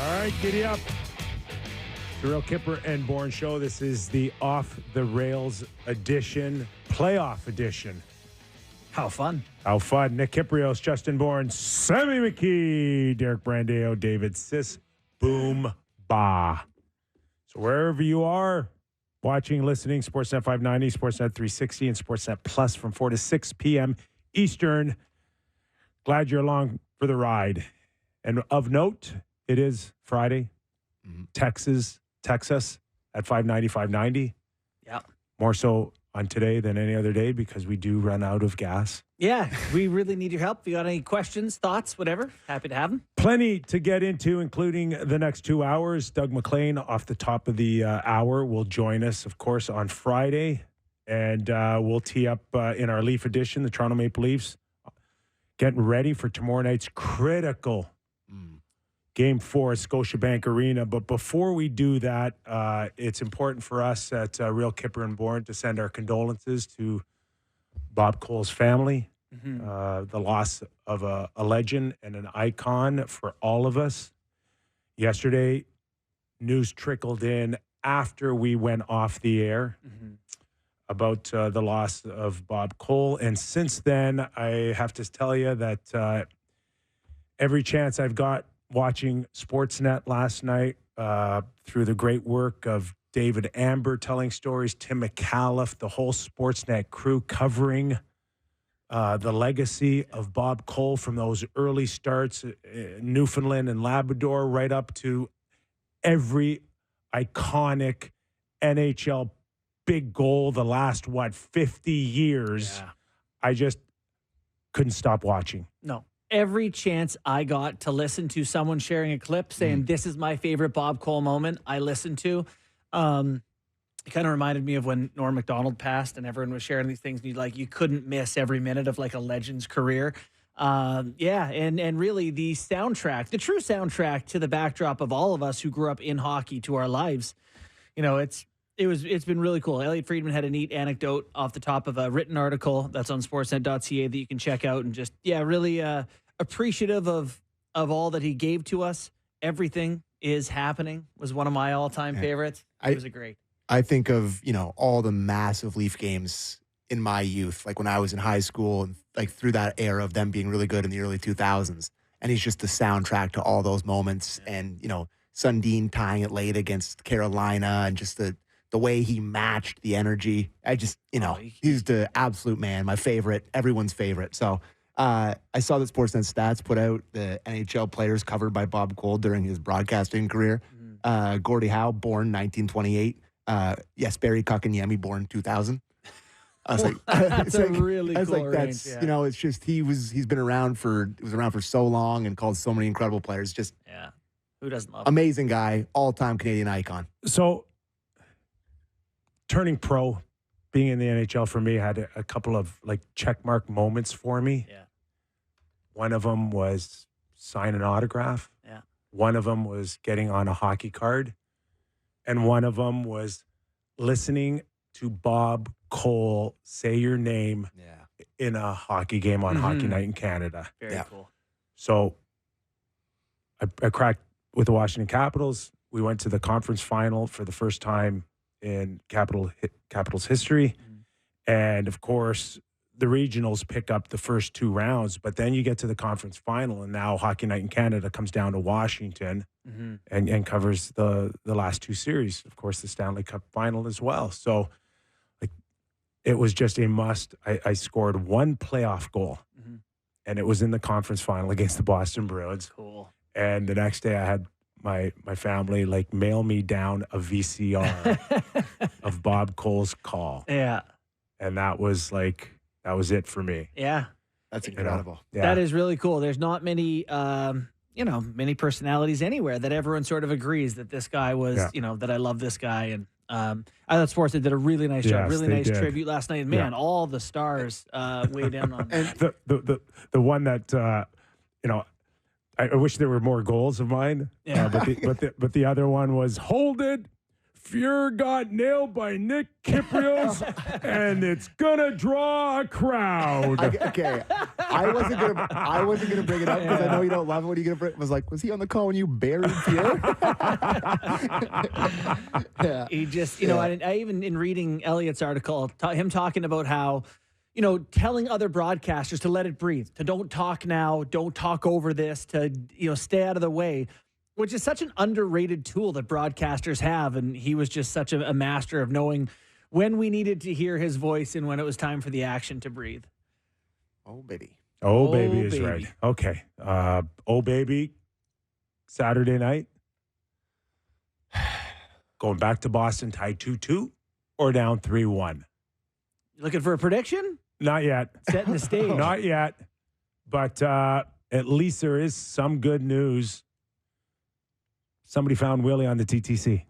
All right, giddy up. The Real Kyper and Bourne Show. This is the Off the Rails edition, playoff edition. How fun. How fun. Nick Kypreos, Justin Bourne, Sammy McKee, Derek Brandeo, David Sis, Boom, Ba. So wherever you are, watching, listening, Sportsnet 590, Sportsnet 360, and Sportsnet Plus from 4 to 6 p.m. Eastern. Glad you're along for the ride. And of note, it is Friday. Texas at 590. Yeah. More so on today than any other day because we do run out of gas. Yeah, we really need your help. If you got any questions, thoughts, whatever, happy to have them. Plenty to get into, including the next 2 hours. Doug MacLean off the top of the hour will join us, of course, on Friday. And we'll tee up in our Leaf edition, the Toronto Maple Leafs, getting ready for tomorrow night's critical Game 4 at Scotiabank Arena. But before we do that, it's important for us at Real Kyper and Bourne to send our condolences to Bob Cole's family. The loss of a legend and an icon for all of us. Yesterday, news trickled in after we went off the air about the loss of Bob Cole. And since then, I have to tell you that every chance I've got watching Sportsnet last night through the great work of David Amber telling stories, Tim McAuliffe, the whole Sportsnet crew covering the legacy of Bob Cole from those early starts, Newfoundland and Labrador, right up to every iconic NHL big goal the last, 50 years. Yeah. I just couldn't stop watching. No. Every chance I got to listen to someone sharing a clip saying, this is my favorite Bob Cole moment, I listened to. It kind of reminded me of when Norm Macdonald passed and everyone was sharing these things. And you couldn't miss every minute of like a legend's career. And really the soundtrack, the true soundtrack to the backdrop of all of us who grew up in hockey to our lives. It's been really cool. Elliot Friedman had a neat anecdote off the top of a written article that's on sportsnet.ca that you can check out and just, really appreciative of all that he gave to us. Everything is happening was one of my all-time favorites. It was a great. I think of, all the massive Leaf games in my youth, like when I was in high school and like through that era of them being really good in the early 2000s. And he's just the soundtrack to all those moments. Yeah. And, Sundin tying it late against Carolina and just the way he matched the energy. I just, he's the absolute man, my favorite, everyone's favorite. So I saw that Sportsnet Stats put out the NHL players covered by Bob Cole during his broadcasting career. Gordie Howe, born 1928. Barry Kotkaniemi, born 2000. I was like, that's a really cool range. Yeah. It's just it was around for so long and called so many incredible players. Just who doesn't love him? Amazing guy, all-time Canadian icon. So turning pro, being in the NHL for me had a couple of checkmark moments for me. Yeah. One of them was sign an autograph. Yeah. One of them was getting on a hockey card. And one of them was listening to Bob Cole say your name in a hockey game on Hockey Night in Canada. Very cool. So I cracked with the Washington Capitals. We went to the conference final for the first time in Capitals history. And, of course, the regionals pick up the first 2 rounds, but then you get to the conference final, and now Hockey Night in Canada comes down to Washington and covers the last 2 series. Of course, the Stanley Cup final as well. So, it was just a must. I scored 1 playoff goal, and it was in the conference final against the Boston Bruins. Cool. And the next day I had my family mail me down a VCR of Bob Cole's call. Yeah. And that was it for me. Yeah. That's incredible. Yeah. That is really cool. There's not many, many personalities anywhere that everyone sort of agrees that this guy was, that I love this guy. And I thought Sportsnet did a really nice job, really nice tribute last night. And man, all the stars weighed in on that. And the one that, I wish there were more goals of mine. Yeah. But the other one was hold it Fuhr got nailed by Nick Kypreos, and it's gonna draw a crowd. Okay, I wasn't gonna bring it up because I know you don't love it. When you gonna bring? Was like, was he on the call when you buried Fuhr? Yeah. He just, you know, I even in reading Elliott's article, him talking about how, you know, telling other broadcasters to let it breathe, to don't talk now, don't talk over this, to, you know, stay out of the way, which is such an underrated tool that broadcasters have. And he was just such a master of knowing when we needed to hear his voice and when it was time for the action to breathe. Oh, baby. Oh, baby is right. Okay. Oh, baby, Saturday night. Going back to Boston, tied 2-2 or down 3-1? Looking for a prediction? Not yet. Setting the stage. Not yet. But at least there is some good news. Somebody found Willie on the TTC.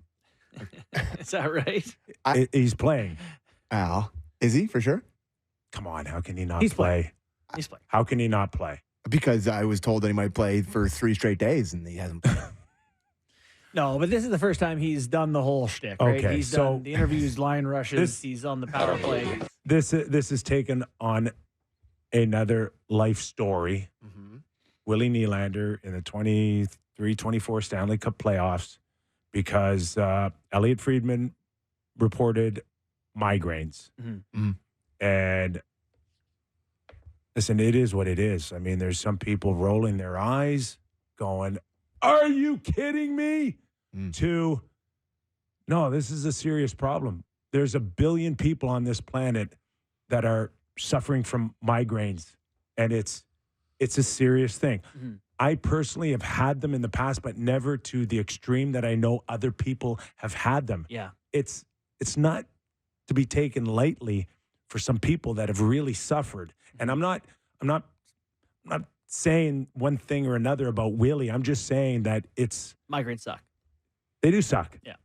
Is that right? He's playing. Al, is he for sure? Come on, how can he not He's play? He's playing. How can he not play? Because I was told that he might play for 3 straight days, and he hasn't played. No, but this is the first time he's done the whole shtick, right? Okay, He's so done the interviews, line rushes. He's on the power play. This is taken on another life story. Mm-hmm. Willie Nylander in the 23-24 Stanley Cup playoffs because Elliot Friedman reported migraines. Mm-hmm. And listen, it is what it is. I mean, there's some people rolling their eyes going, are you kidding me? To, no, this is a serious problem. There's 1 billion people on this planet that are suffering from migraines, and it's a serious thing. Mm-hmm. I personally have had them in the past, but never to the extreme that I know other people have had them. Yeah. It's not to be taken lightly for some people that have really suffered. And I'm not saying one thing or another about Willie. I'm just saying that migraines suck. They do suck. Yeah.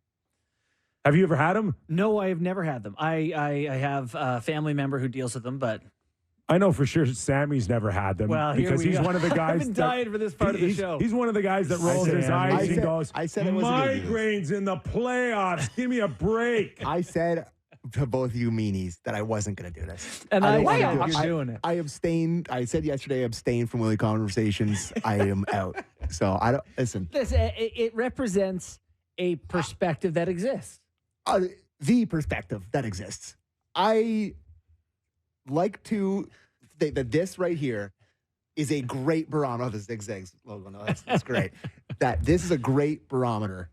Have you ever had them? No, I have never had them. I have a family member who deals with them, but I know for sure Sammy's never had them. Well, because he's one of the guys. I've been dying for this part of the show. He's one of the guys that rolls his eyes and goes, I said it wasn't migraines in the playoffs. Give me a break. I said to both you meanies that I wasn't going to do this. And you're doing it. I abstained. I said yesterday I abstained from Willie conversations. I am out. So I don't listen. It represents a perspective that exists. The perspective that exists. I like to think that this right here is a great barometer. The zigzags logo. No, that's great. That this is a great barometer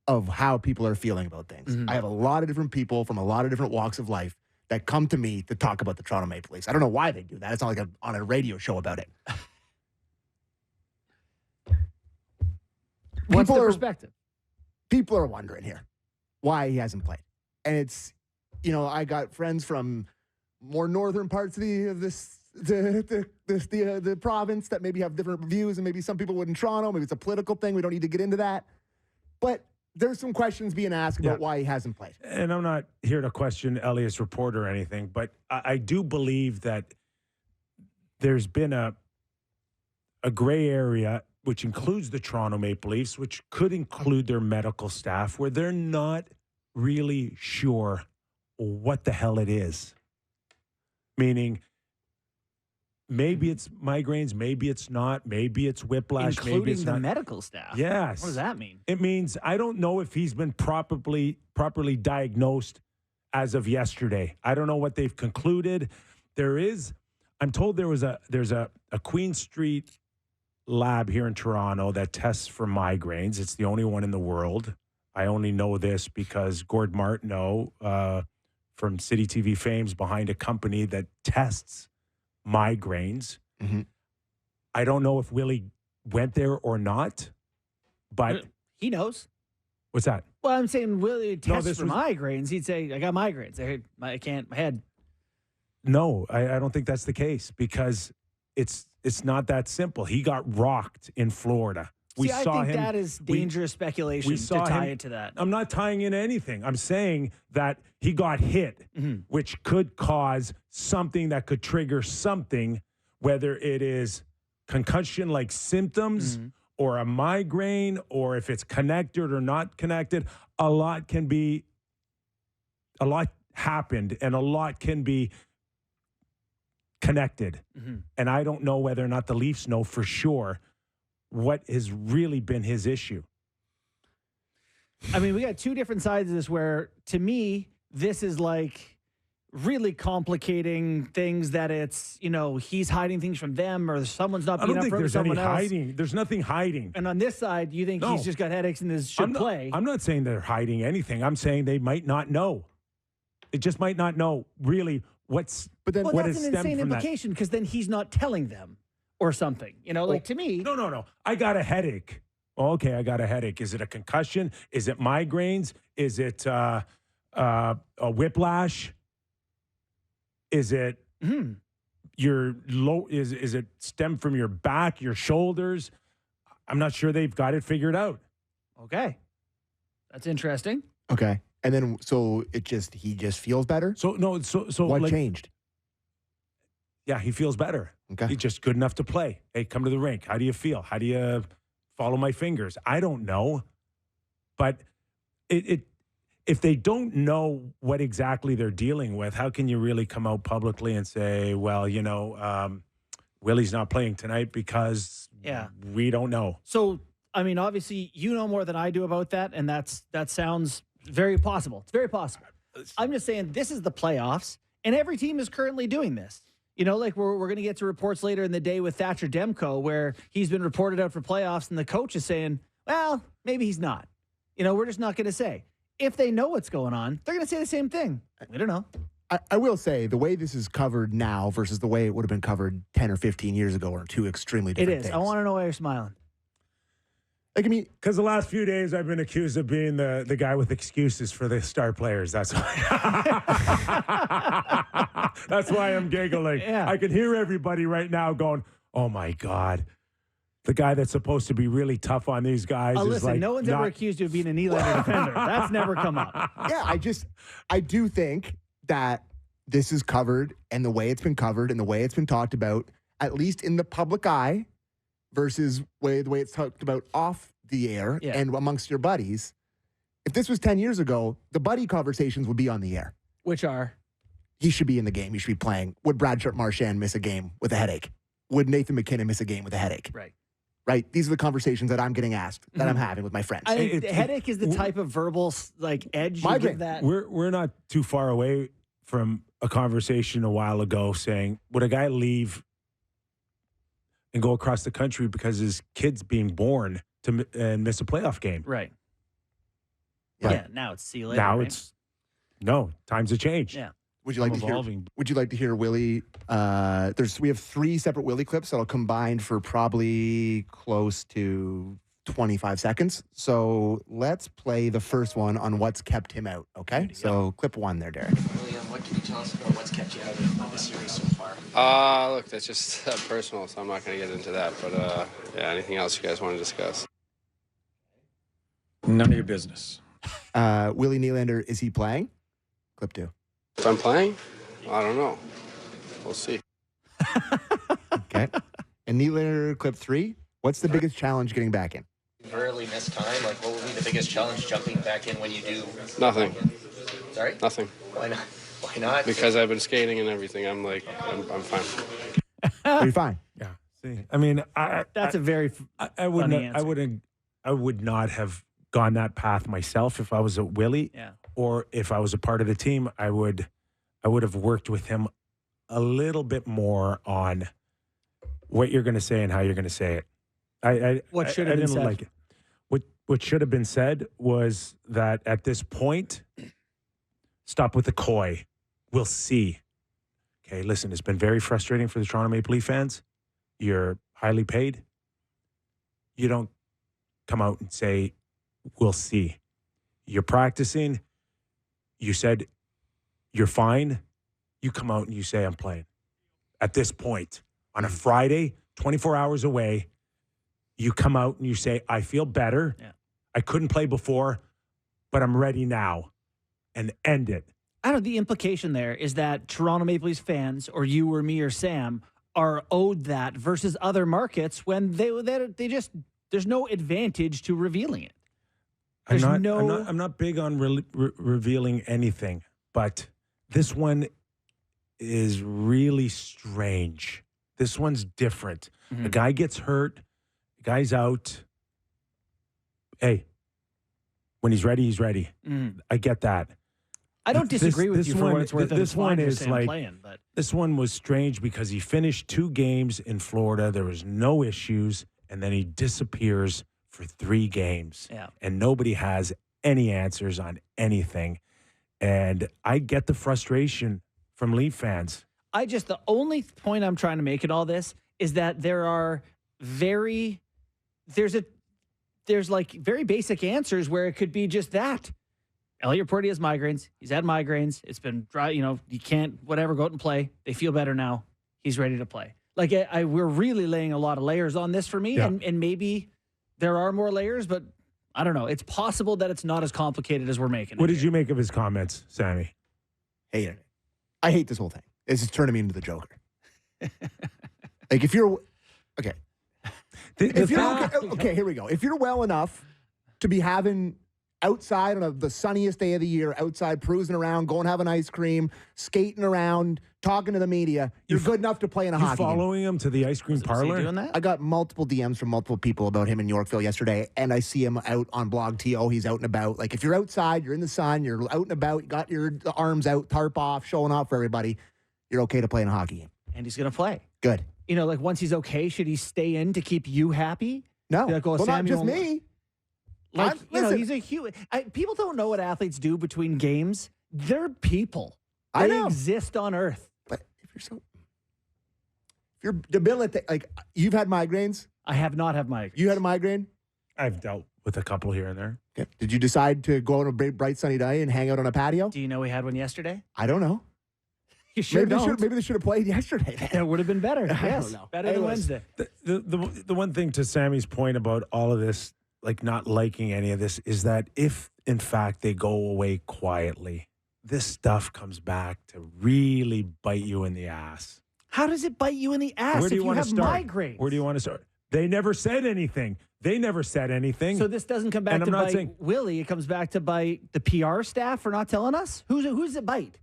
of how people are feeling about things. Mm-hmm. I have a lot of different people from a lot of different walks of life that come to me to talk about the Toronto Maple Leafs. I don't know why they do that. It's not like I'm on a radio show about it. What's the perspective? People are wondering here why he hasn't played. And it's, you know, I got friends from more northern parts of the province that maybe have different views, and maybe some people would in Toronto. Maybe it's a political thing. We don't need to get into that. But there's some questions being asked about why he hasn't played. And I'm not here to question Elliott's report or anything, but I do believe that there's been a gray area, which includes the Toronto Maple Leafs, which could include their medical staff, where they're not really sure what the hell it is. Meaning, maybe it's migraines, maybe it's not, maybe it's whiplash, including maybe it's the not. medical staff. Yes. What does that mean? It means I don't know if he's been properly diagnosed as of yesterday. I don't know what they've concluded. I'm told there's a Queen Street lab here in Toronto that tests for migraines. It's the only one in the world. I only know this because Gord Martineau from City TV fame's behind a company that tests migraines. Mm-hmm. I don't know if Willie went there or not, but he knows. What's that? Well, I'm saying Willie tests for was migraines. He'd say, "I got migraines. I can't. My head." No, I don't think that's the case because it's not that simple. He got rocked in Florida. I think that is dangerous speculation to tie it to that. I'm not tying in anything. I'm saying that he got hit, which could cause something that could trigger something, whether it is concussion-like symptoms or a migraine or if it's connected or not connected, a lot happened and a lot can be connected. Mm-hmm. And I don't know whether or not the Leafs know for sure what has really been his issue. I mean, we got two different sides of this where, to me, this is like really complicating things that it's, he's hiding things from them or someone's not I being don't think upfront with there's any someone else. hiding. There's nothing hiding. And on this side, you think No. he's just got headaches and should play. I'm not saying they're hiding anything. I'm saying they might not know. They just might not know really what's. But then, Well, what that's has an stemmed insane from that? implication because then he's not telling them or something. To me. No. I got a headache. Oh, okay, I got a headache. Is it a concussion? Is it migraines? Is it a whiplash? Is it your low? Is it stem from your back, your shoulders? I'm not sure they've got it figured out. Okay. That's interesting. okay. And then, so he just feels better? So What like, changed? yeah, he feels better. Okay. He's just good enough to play. Hey, come to the rink. How do you feel? How do you follow my fingers? I don't know. But if they don't know what exactly they're dealing with, how can you really come out publicly and say, well, Willie's not playing tonight because we don't know. So, I mean, obviously, you know more than I do about that, and that sounds very possible. It's very possible. I'm just saying this is the playoffs, and every team is currently doing this. Like we're going to get to reports later in the day with Thatcher Demko where he's been reported out for playoffs, and the coach is saying, well, maybe he's not. We're just not going to say. If they know what's going on, they're going to say the same thing. We don't know. I will say the way this is covered now versus the way it would have been covered 10 or 15 years ago are two extremely different It is. things. I want to know why you're smiling. Because the last few days I've been accused of being the guy with excuses for the star players. That's why. That's why I'm giggling. Yeah. I can hear everybody right now going, "Oh my God." The guy that's supposed to be really tough on these guys is Listen, like no one's ever accused you of being an Nylander defender. That's never come up. Yeah, I do think that this is covered and the way it's been covered and the way it's been talked about, at least in the public eye, versus the way it's talked about off the air and amongst your buddies. If this was 10 years ago, the buddy conversations would be on the air. Which are? He should be in the game. He should be playing. Would Brad Marchand miss a game with a headache? Would Nathan McKinnon miss a game with a headache? Right? These are the conversations that I'm getting asked, that I'm having with my friends. I think headache is the type of verbal edge you give that. We're not too far away from a conversation a while ago saying, would a guy leave and go across the country because his kid's being born and miss a playoff game? Right. Right. Yeah, now it's see you later. Now right? times have changed. Yeah. Would you like to hear Willie? We have 3 separate Willie clips that'll combine for probably close to 25 seconds. So let's play the first one on what's kept him out. Okay. So clip 1 there, Derek. William, what can you tell us about what's kept you out of the series so far? Look, that's just personal, so I'm not going to get into that. But anything else you guys want to discuss? None of your business. Willie Nylander, is he playing? Clip 2. If I'm playing, I don't know. We'll see. Okay. And Nylander, clip 3. What's the biggest challenge getting back in? Rarely miss time. Like, what would be the biggest challenge jumping back in when you do? Nothing. Sorry? Nothing. Why not? Why not? Because I've been skating and everything. I'm fine. Are you fine? Yeah. See, I mean, That's a very I would not have gone that path myself if I was a Willie. Yeah. Or if I was a part of the team, I would have worked with him a little bit more on what you're going to say and how you're going to say it. What should have been said? Like it. What should have been said was that at this point, stop with the coy. We'll see. Okay, listen, it's been very frustrating for the Toronto Maple Leaf fans. You're highly paid. You don't come out and say, we'll see. You're practicing. You said you're fine. You come out and you say, I'm playing. At this point, on a Friday, 24 hours away, you come out and you say, I feel better. Yeah. I couldn't play before, but I'm ready now. And end it. I don't know. The implication there is that Toronto Maple Leafs fans, or you or me or Sam, are owed that versus other markets when they just there's no advantage to revealing it. I'm There's not big on revealing anything, but this one is really strange. This one's different. The guy gets hurt. The guy's out. Hey, when he's ready, he's ready. I get that. I don't disagree with you for what it's worth. This one is like playing, but this one was strange because he finished 2 games in Florida. There was no issues, and then he disappears for 3 games. Yeah. And nobody has any answers on anything. And I get the frustration from Leaf fans. the only point I'm trying to make in all this is that there's like very basic answers where it could be just that. Elliot Porty has migraines. He's had migraines. It's been dry. You can't, whatever, go out and play. They feel better now. He's ready to play. Like, we're really laying a lot of layers on this for me. Yeah. And maybe there are more layers, but I don't know. It's possible that it's not as complicated as we're making it. What did you make of his comments, Sammy? Hate it. I hate this whole thing. It's just turning me into the Joker. Like, if you're okay, okay, here we go. If you're well enough to be having outside on the sunniest day of the year, outside cruising around, going having ice cream, skating around, talking to the media, you're good enough to play in a hockey game. Following him to the ice cream Is he parlor? doing that? I got multiple DMs from multiple people about him in Yorkville yesterday, and I see him out on Blog TO. He's out and about. Like, if you're outside, you're in the sun, you're out and about, you got your arms out, tarp off, showing off for everybody, you're okay to play in a hockey game. And he's going to play. Good. Like once he's okay, should he stay in to keep you happy? No. Like, Well, not just Samuel- me. Like, Listen. he's a human. People don't know what athletes do between games. They're people. I They know. exist on Earth. But if you're debilitated, like, you've had migraines, I have not had migraines. you had a migraine. I've dealt with a couple here and there. Okay. Did you decide to go on a bright sunny day and hang out on a patio? Do you know we had one yesterday? I don't know. You sure maybe don't. Maybe they should have played yesterday. It would have been better. I Yes, don't know. better than Anyways. Wednesday. The one thing to Sammy's point about all of this, like not liking any of this, is that if, in fact, they go away quietly, this stuff comes back to really bite you in the ass. How does it bite you in the ass Where do if you you want to have start? migraines? Where do you want to start? They never said anything. So this doesn't come back And to I'm not bite saying- Willie. It comes back to bite the PR staff for not telling us. Who's it bite?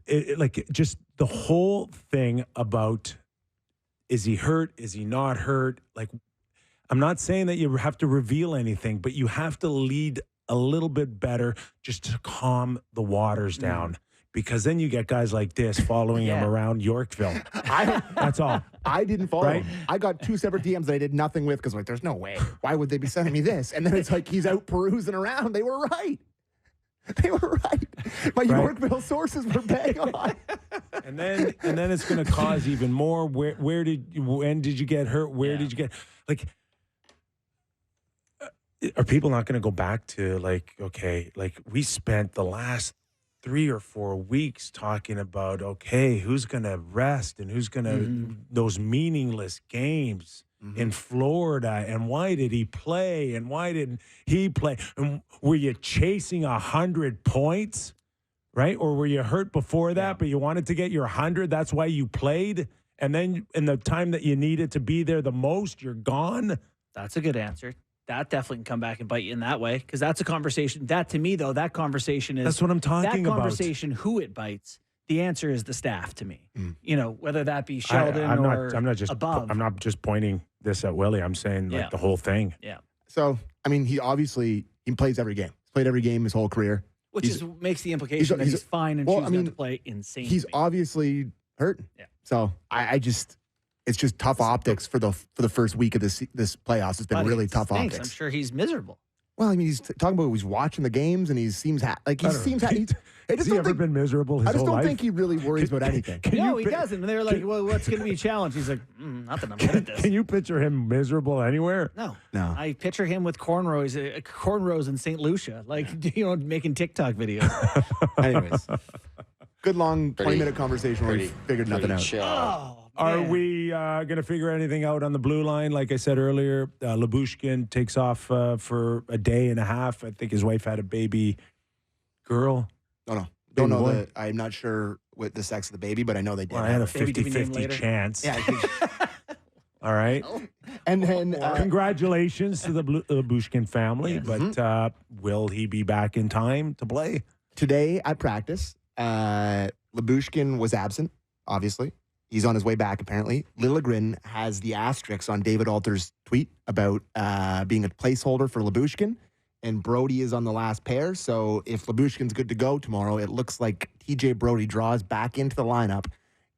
It like just the whole thing about, is he hurt? Is he not hurt? Like, I'm not saying that you have to reveal anything, but you have to lead a little bit better just to calm the waters down. Because then you get guys like this following him around Yorkville. That's all. I didn't follow Right? him. I got 2 separate DMs that I did nothing with because, like, there's no way. Why would they be sending me this? And then it's like he's out perusing around. They were right. They were right. My Yorkville sources were bang on. And then it's going to cause even more. When did you get hurt? Where did you get, like, are people not going to go back to, like, okay, like, we spent the last 3 or 4 weeks talking about, okay, who's going to rest and who's going to those meaningless games in Florida, and why did he play and why didn't he play? And were you chasing 100 points, right? Or were you hurt before that, but you wanted to get your 100? That's why you played. And then in the time that you needed to be there the most, you're gone. That's a good answer. That definitely can come back and bite you in that way, because that's a conversation. That, to me, though, that conversation is... That's what I'm talking that about. conversation, who it bites, the answer is the staff to me. Whether that be I'm Sheldon or above. I'm not just pointing this at Willie. I'm saying, like, the whole thing. Yeah. So, I mean, he plays every game. He's played every game his whole career. Which makes the implication that he's fine and choosing not to play insane. He's obviously hurt. Yeah. So, it's just tough optics for the first week of this playoffs. It's been really tough optics. I'm sure he's miserable. Well, I mean, he's talking about he's watching the games and he seems like he seems. Has he ever been miserable his I just whole don't life? think he really worries about anything. No, he doesn't. And they're like, well, what's going to be a challenge? He's like, nothing. I'm good at this. Can you picture him miserable anywhere? No. No. I picture him with cornrows in St. Lucia, like, making TikTok videos. Anyways, good long 20-minute conversation where we figured nothing out. Chill. Oh, Are man. we going to figure anything out on the blue line? Like I said earlier, Lyubushkin takes off for a day and a half. I think his wife had a baby girl. No. Don't know boy. that. I'm not sure what the sex of the baby, but I know they did. Well, I had a Baby to be named 50-50 later. chance. Yeah, All right. And then Congratulations to the Labushkin family, Yes. but will he be back in time to play? today at practice, Labushkin was absent, obviously. He's on his way back, apparently. Liljegren has the asterisks on David Alter's tweet about being a placeholder for Labushkin, and Brody is on the last pair. So if Labushkin's good to go tomorrow, it looks like TJ Brody draws back into the lineup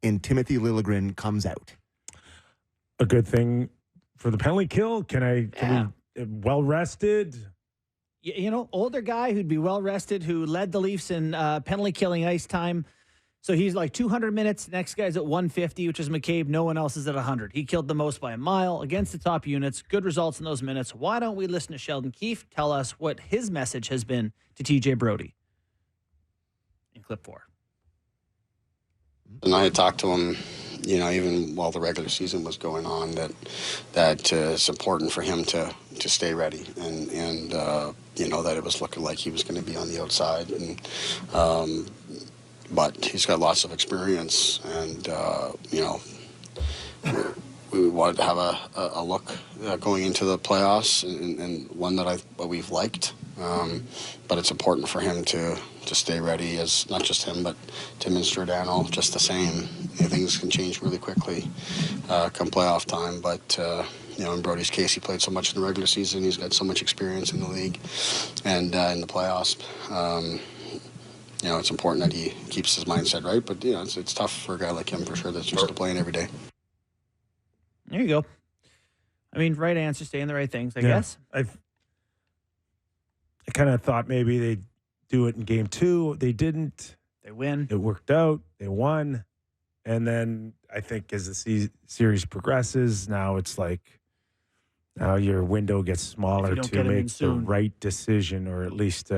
and Timothy Liljegren comes out. A good thing for the penalty kill. Can we well rested? You know, older guy who'd be well rested, who led the Leafs in penalty killing ice time. So he's like 200 minutes. Next guy's at 150, which is McCabe. No one else is at 100. He killed the most by a mile against the top units. Good results in those minutes. Why don't we listen to Sheldon Keefe tell us what his message has been to TJ Brody in clip 4? And I had talked to him, you know, even while the regular season was going on, that it's important for him to stay ready, and you know, that it was looking like he was going to be on the outside, and but he's got lots of experience, and you know, we wanted to have a look going into the playoffs, and one that we've liked. But it's important for him to stay ready, as not just him, but Tim and Giordano, just the same. You know, things can change really quickly come playoff time. But, you know, in Brody's case, he played so much in the regular season. He's got so much experience in the league and in the playoffs. You know, it's important that he keeps his mindset right. But, you know, it's tough for a guy like him, for sure, that's used to playing every day. There you go. I mean, right answer, saying the right things, I guess. I kind of thought maybe they'd do it in game 2. They didn't. They win. It worked out. They won. And then I think as the series progresses, now it's like now your window gets smaller to make the right decision, or at least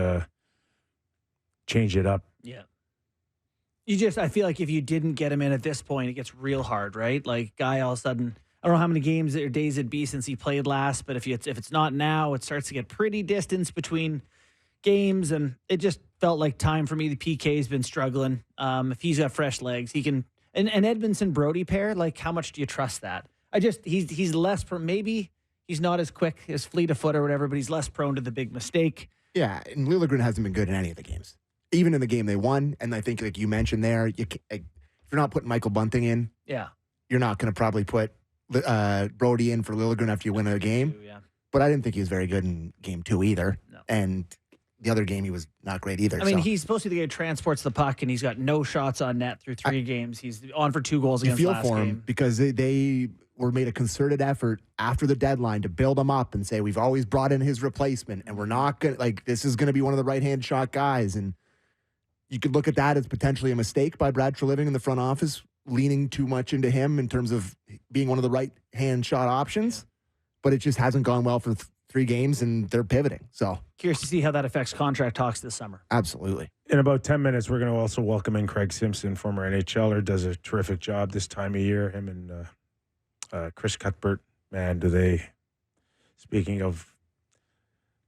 change it up. Yeah. I feel like if you didn't get him in at this point, it gets real hard, right? Like, guy all of a sudden, I don't know how many games or days it'd be since he played last, but if it's not now, it starts to get pretty distance between games, and it just felt like time for me. The PK's been struggling. If he's got fresh legs, he can. And Edmondson Brody pair, like, how much do you trust that? He's less maybe he's not as quick as fleet of foot or whatever, but he's less prone to the big mistake. Yeah, and Liljegren hasn't been good in any of the games, even in the game they won. And I think, like you mentioned there, if you're not putting Michael Bunting in, you're not going to probably put Brody in for Liljegren after you win a game. Yeah. But I didn't think he was very good in game 2 either. No. And the other game, he was not great either. I mean, he's supposed to be the guy who transports the puck, and he's got no shots on net through 3 games. He's on for 2 goals against last game. You feel for him because they were made a concerted effort after the deadline to build him up and say, we've always brought in his replacement, and we're not going to, like, this is going to be one of the right-hand shot guys. And you could look at that as potentially a mistake by Brad Treliving in the front office, leaning too much into him in terms of being one of the right-hand shot options. But it just hasn't gone well for 3 games, and they're pivoting. So curious to see how that affects contract talks this summer. Absolutely. In about 10 minutes, we're going to also welcome in Craig Simpson, former NHLer, does a terrific job this time of year. Him and Chris Cuthbert, man, do they, speaking of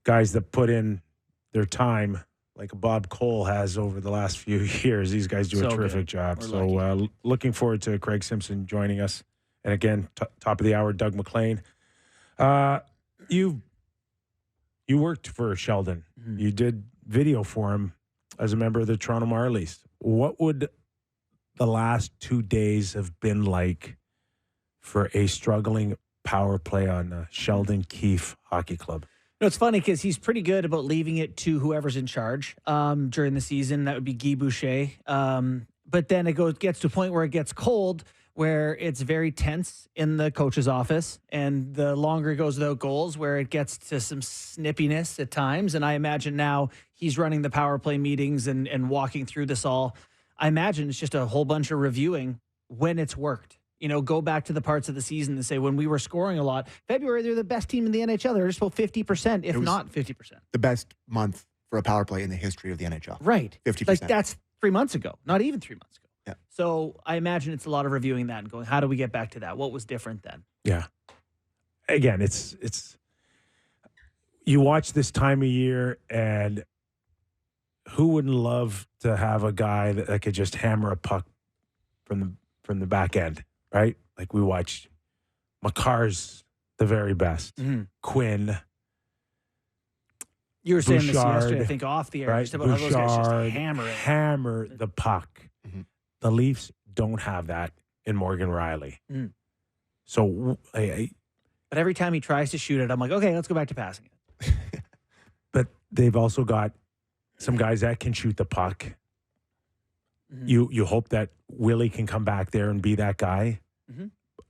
guys that put in their time like Bob Cole has over the last few years, these guys do a terrific job. So looking forward to Craig Simpson joining us. And again, top of the hour, Doug MacLean. You worked for Sheldon. Mm-hmm. You did video for him as a member of the Toronto Marlies. What would the last 2 days have been like for a struggling power play on Sheldon Keefe Hockey Club? No, it's funny because he's pretty good about leaving it to whoever's in charge during the season. That would be Guy Boucher. But then it gets to a point where it gets cold, where it's very tense in the coach's office, and the longer it goes without goals, where it gets to some snippiness at times. And I imagine now he's running the power play meetings and walking through this all. I imagine it's just a whole bunch of reviewing when it's worked. You know, go back to the parts of the season and say, when we were scoring a lot, February, they're the best team in the NHL. They're just about 50%, if not 50%. The best month for a power play in the history of the NHL. Right. 50%. Like, that's 3 months ago, not even 3 months ago. Yeah. So I imagine it's a lot of reviewing that and going, how do we get back to that? What was different then? Yeah. Again, it's you watch this time of year, and who wouldn't love to have a guy that could just hammer a puck from the back end, right? Like we watched Makar's the very best. Quinn. You were saying this Bouchard, yesterday, I think, off the air, right? just about how those guys just Bouchard, hammer it. hammer the puck. The Leafs don't have that in Morgan Riley. So, But every time he tries to shoot it, I'm like, okay, let's go back to passing it. but they've also got some guys that can shoot the puck. You hope that Willie can come back there and be that guy.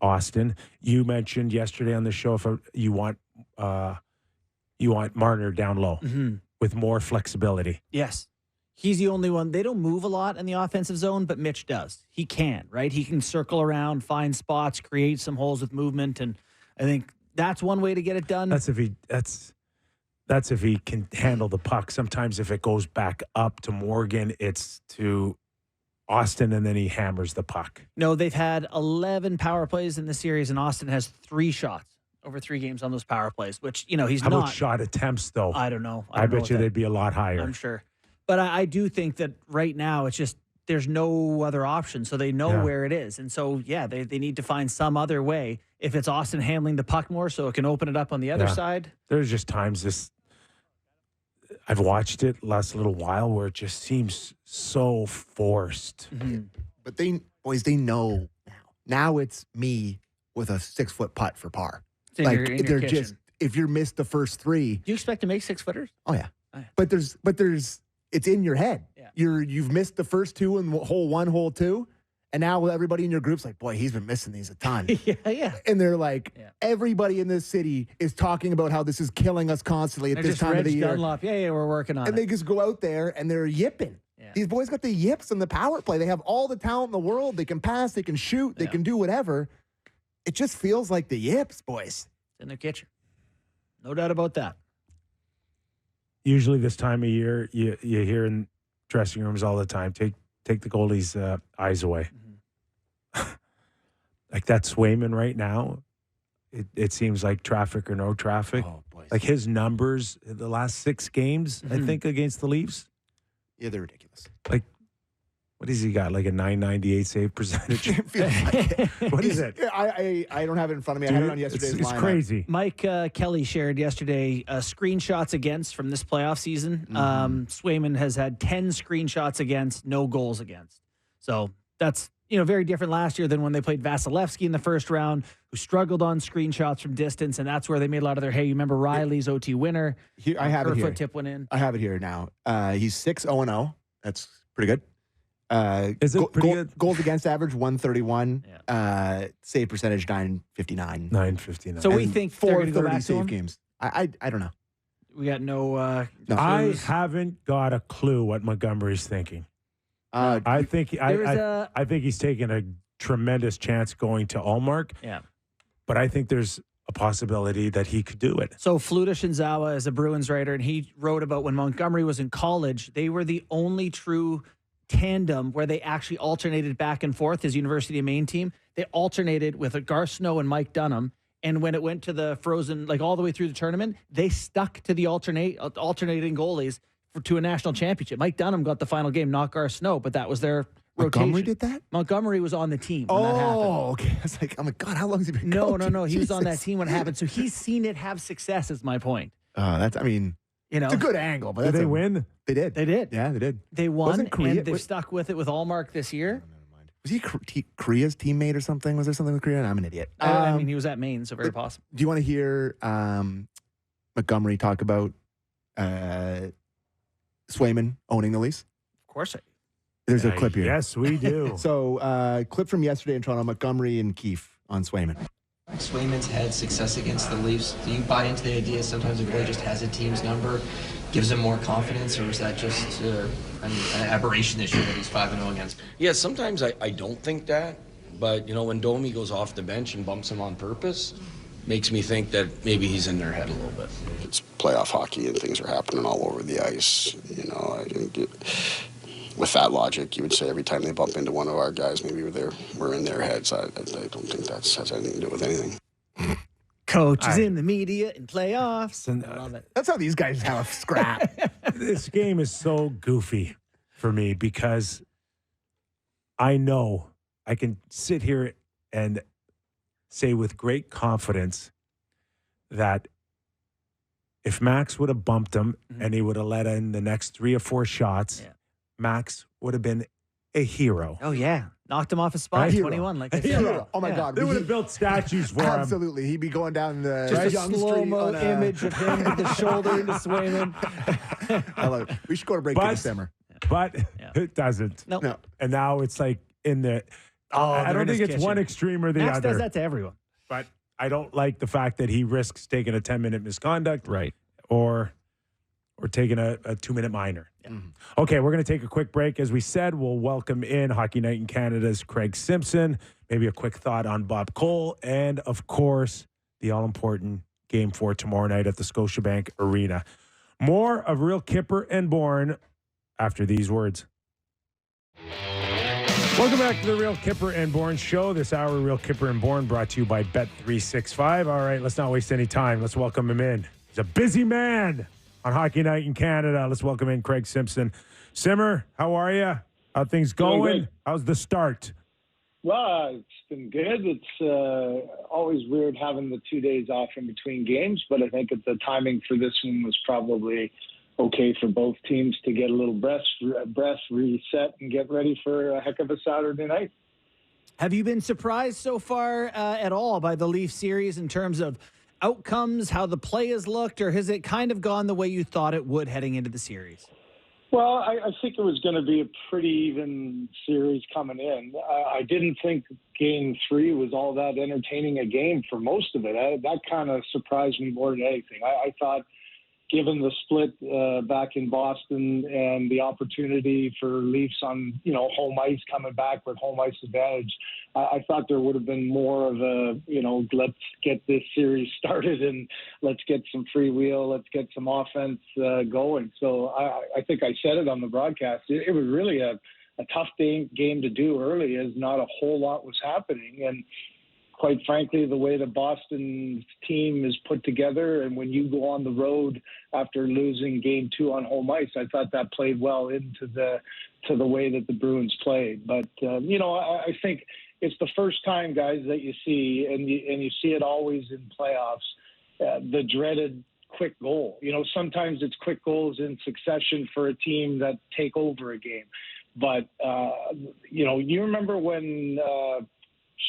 Austin, you mentioned yesterday on the show if you want Marner down low with more flexibility. Yes. He's the only one. They don't move a lot in the offensive zone, but Mitch does. He can, right? He can circle around, find spots, create some holes with movement, and I think that's one way to get it done. That's if he can handle the puck. Sometimes if it goes back up to Morgan, it's to Austin, and then he hammers the puck. No, they've had 11 power plays in the series, and Austin has 3 shots over 3 games on those power plays, which, he's How not. about shot attempts, though? I don't know. I bet you they'd be a lot higher. I'm sure. But I do think that right now it's just there's no other option, so they know where it is. And so, they need to find some other way. If it's Austin handling the puck more so it can open it up on the other side. There's just times I've watched it last little while where it just seems so forced. But they know now. Now it's me with a 6-foot putt for par. In your kitchen. Just, if you missed the first 3. Do you expect to make 6-footers? Oh yeah. Oh, yeah. But there's it's in your head. Yeah. You've missed the first 2 in hole 1, hole 2. And now everybody in your group's like, boy, he's been missing these a ton. Yeah. And they're like, everybody in this city is talking about how this is killing us constantly at this time of the year. Dunlop. Yeah, we're working on it. And they just go out there and they're yipping. Yeah. These boys got the yips in the power play. They have all the talent in the world. They can pass, they can shoot, they can do whatever. It just feels like the yips, boys. It's in their kitchen. No doubt about that. Usually this time of year, you hear in dressing rooms all the time, take the goalie's eyes away. Like that Swayman right now, it seems like traffic or no traffic. Oh, boys. Like his numbers in the last 6 games, I think, against the Leafs. Yeah, they're ridiculous. Like, what has he got? Like a .998 save percentage? It feels like it. What is it? I don't have it in front of me. I had it on yesterday's It's lineup. crazy. Mike Kelly shared yesterday screenshots against from this playoff season. Swayman has had 10 screenshots against, no goals against. So that's very different last year than when they played Vasilevsky in the first round, who struggled on screenshots from distance, and that's where they made a lot of their hay. You remember Riley's OT winner? Here, I have it here. Kerfoot tip went in. I have it here now. He's 6-0-0. That's pretty good. Is it pretty good? Goals against average 131. Save percentage 959. 959. So we think they're going to go back to save him? games. I don't know. We got no. I clues. haven't got a clue what Montgomery's thinking. I think he's taking a tremendous chance going to Allmark. Yeah. But I think there's a possibility that he could do it. So Fluta Shinzawa is a Bruins writer, and he wrote about when Montgomery was in college, they were the only true tandem where they actually alternated back and forth. His University of Maine team, they alternated with Garth Snow and Mike Dunham. And when it went to the frozen, like all the way through the tournament, they stuck to the alternating goalies to a national championship. Mike Dunham got the final game, not Garth Snow, but that was their rotation. Montgomery did that? Montgomery was on the team when that happened. Oh, okay. I was like, oh my God, how long has he been No. coaching? He was on that Jesus. team when it happened. So he's seen it have success, is my point. It's a good angle. But Did they win? They did. They did. Yeah, they did. They won, Wasn't Korea- and they've stuck with it with Allmark this year. Was he Korea's teammate or something? Was there something with Korea? I'm an idiot. I mean, he was at Maine, so very possible. Do you want to hear Montgomery talk about Swayman owning the Leafs? Of course. There's a clip here. Yes, we do. So, clip from yesterday in Toronto, Montgomery and Keefe on Swayman. Swayman's had success against the Leafs. Do you buy into the idea sometimes a goalie just has a team's number, gives him more confidence, or is that just an aberration this year that he's 5-0 against? Yeah, sometimes I don't think that, but when Domi goes off the bench and bumps him on purpose, makes me think that maybe he's in their head a little bit. It's playoff hockey and things are happening all over the ice. I think with that logic, you would say every time they bump into one of our guys, maybe we're in their heads. I don't think that has anything to do with anything. Coach is in the media in playoffs. And, I love it. That's how these guys have a scrap. this game is so goofy for me because I know I can sit here and say with great confidence that if Max would have bumped him and he would have let in the next 3 or 4 shots, Max would have been a hero. Oh, yeah. Knocked him off his spot, Right? 21, like I said. Hero. Oh, my God. They would have built statues for him. Absolutely. He'd be going down the Just a Yonge Street slow-mo on a- image of him with the shoulder into Swayman. I love it. We should go to break in the summer. But it doesn't. Nope. No. And now it's like in the. I they're don't in think his it's kitchen. one extreme or the Max other. does that to everyone. But I don't like the fact that he risks taking a 10-minute misconduct, Right. or taking a 2-minute minor. Okay, we're going to take a quick break. As we said, we'll welcome in Hockey Night in Canada's Craig Simpson, maybe a quick thought on Bob Cole, and, of course, the all-important Game 4 tomorrow night at the Scotiabank Arena. More of Real Kyper and Bourne after these words. Welcome back to the Real Kyper and Bourne show. This hour, Real Kyper and Bourne, brought to you by Bet365. All right, let's not waste any time. Let's welcome him in. He's a busy man on Hockey Night in Canada. Let's welcome in Craig Simpson. Simmer, how are you? How things going? How's the start? Well, it's been good. It's always weird having the 2 days off in between games, but I think the timing for this one was probably okay for both teams to get a little breath reset and get ready for a heck of a Saturday night. Have you been surprised so far at all by the Leaf series in terms of outcomes, how the play has looked, or has it kind of gone the way you thought it would heading into the series? Well, I think it was going to be a pretty even series coming in. I didn't think Game 3 was all that entertaining a game for most of it. That kind of surprised me more than anything. I thought, given the split back in Boston and the opportunity for Leafs on, home ice, coming back with home ice advantage, I thought there would have been more of a, let's get this series started and let's get some freewheel, let's get some offense going. So I think I said it on the broadcast. It was really a tough game to do early, as not a whole lot was happening. And quite frankly, the way the Boston team is put together, and when you go on the road after losing Game 2 on home ice, I thought that played well into the way that the Bruins played. But I think it's the first time, guys, that you see, and you see it always in playoffs, the dreaded quick goal. Sometimes it's quick goals in succession for a team that take over a game. But you remember when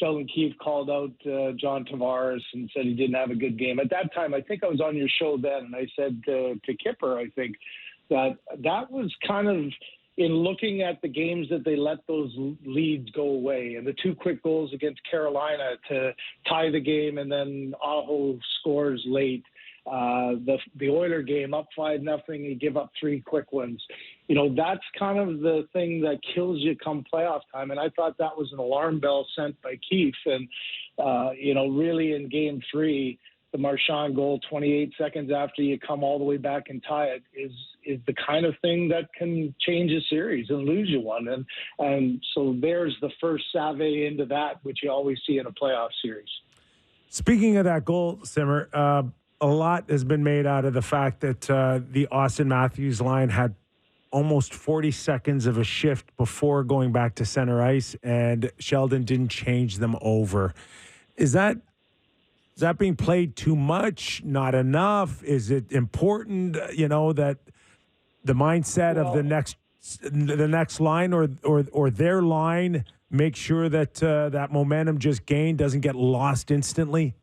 Sheldon Keefe called out John Tavares and said he didn't have a good game. At that time, I think I was on your show then, and I said to Kyper, I think, that was kind of in looking at the games that they let those leads go away, and the 2 quick goals against Carolina to tie the game, and then Aho scores late. The Oiler game up 5-0, you give up 3 quick ones. That's kind of the thing that kills you come playoff time. And I thought that was an alarm bell sent by Keefe. And, really in Game 3, the Marchand goal 28 seconds after you come all the way back and tie it is the kind of thing that can change a series and lose you one. And so there's the first salve into that, which you always see in a playoff series. Speaking of that goal, Simmer, a lot has been made out of the fact that the Austin Matthews line had almost 40 seconds of a shift before going back to center ice, and Sheldon didn't change them over. Is that being played too much? Not enough? Is it important, that the mindset of the next line or their line make sure that that momentum just gained doesn't get lost instantly?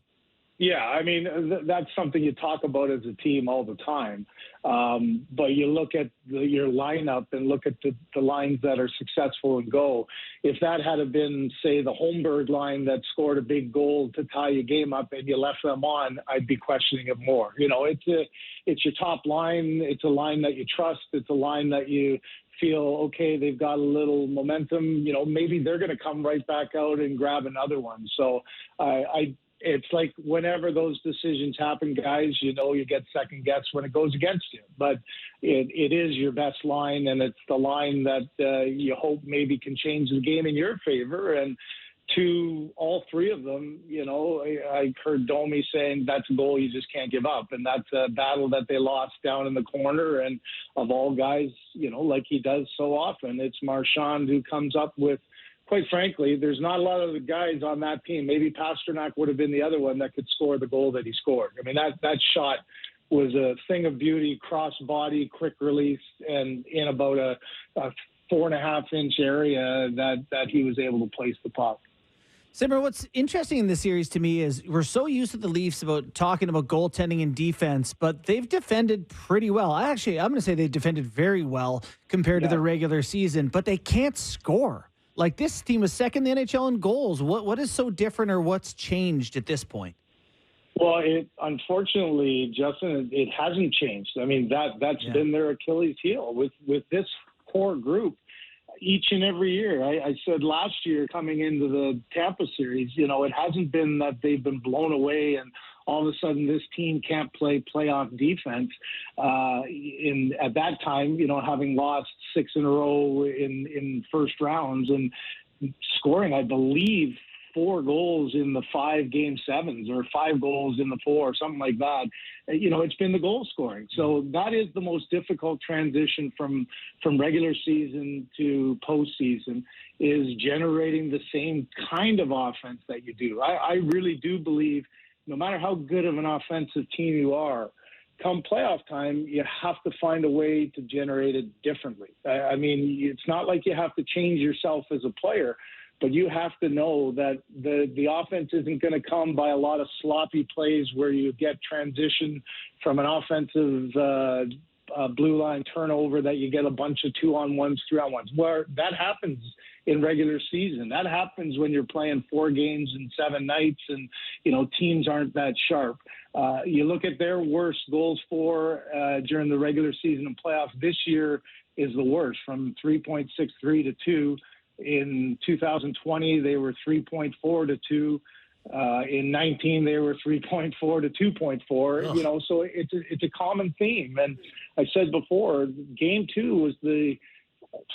Yeah, I mean, that's something you talk about as a team all the time. But you look at your lineup and look at the lines that are successful and go. If that had been, say, the Holmberg line that scored a big goal to tie your game up and you left them on, I'd be questioning it more. It's your top line. It's a line that you trust. It's a line that you feel, okay, they've got a little momentum. Maybe they're going to come right back out and grab another one. So it's like whenever those decisions happen, guys, you get second guess when it goes against you. But it is your best line, and it's the line that you hope maybe can change the game in your favor. And to all 3 of them, I heard Domi saying that's a goal you just can't give up. And that's a battle that they lost down in the corner. And of all guys, like he does so often, it's Marchand who comes up with quite frankly, there's not a lot of the guys on that team. Maybe Pasternak would have been the other one that could score the goal that he scored. I mean, that shot was a thing of beauty, cross body, quick release, and in about a 4.5-inch area that he was able to place the puck. Simmer, what's interesting in this series to me is we're so used to the Leafs about talking about goaltending and defense, but they've defended pretty well. I'm going to say they've defended very well compared to the regular season, but they can't score. Like, this team was second in the NHL in goals. What is so different, or what's changed at this point? Well, unfortunately, Justin, it hasn't changed. I mean, that's been their Achilles heel with this core group. Each and every year, I said last year coming into the Tampa series, it hasn't been that they've been blown away and all of a sudden this team can't play playoff defense. At that time, having lost 6 in a row in first rounds and scoring, I believe, 4 goals in the 5 game sevens or 5 goals in the 4, something like that. It's been the goal scoring. So that is the most difficult transition from regular season to postseason, is generating the same kind of offense that you do. I really do believe no matter how good of an offensive team you are, come playoff time, you have to find a way to generate it differently. I mean, it's not like you have to change yourself as a player, but you have to know that the offense isn't going to come by a lot of sloppy plays where you get transition from an offensive blue line turnover that you get a bunch of 2-on-1s, 3-on-1s, where that happens in regular season. That happens when you're playing 4 games in 7 nights and, teams aren't that sharp. You look at their worst goals for during the regular season and playoffs this year is the worst, from 3.63 to 2. In 2020, they were 3.4 to 2. In 19, they were 3.4 to 2.4. So it's a common theme. And I said before, Game 2 was the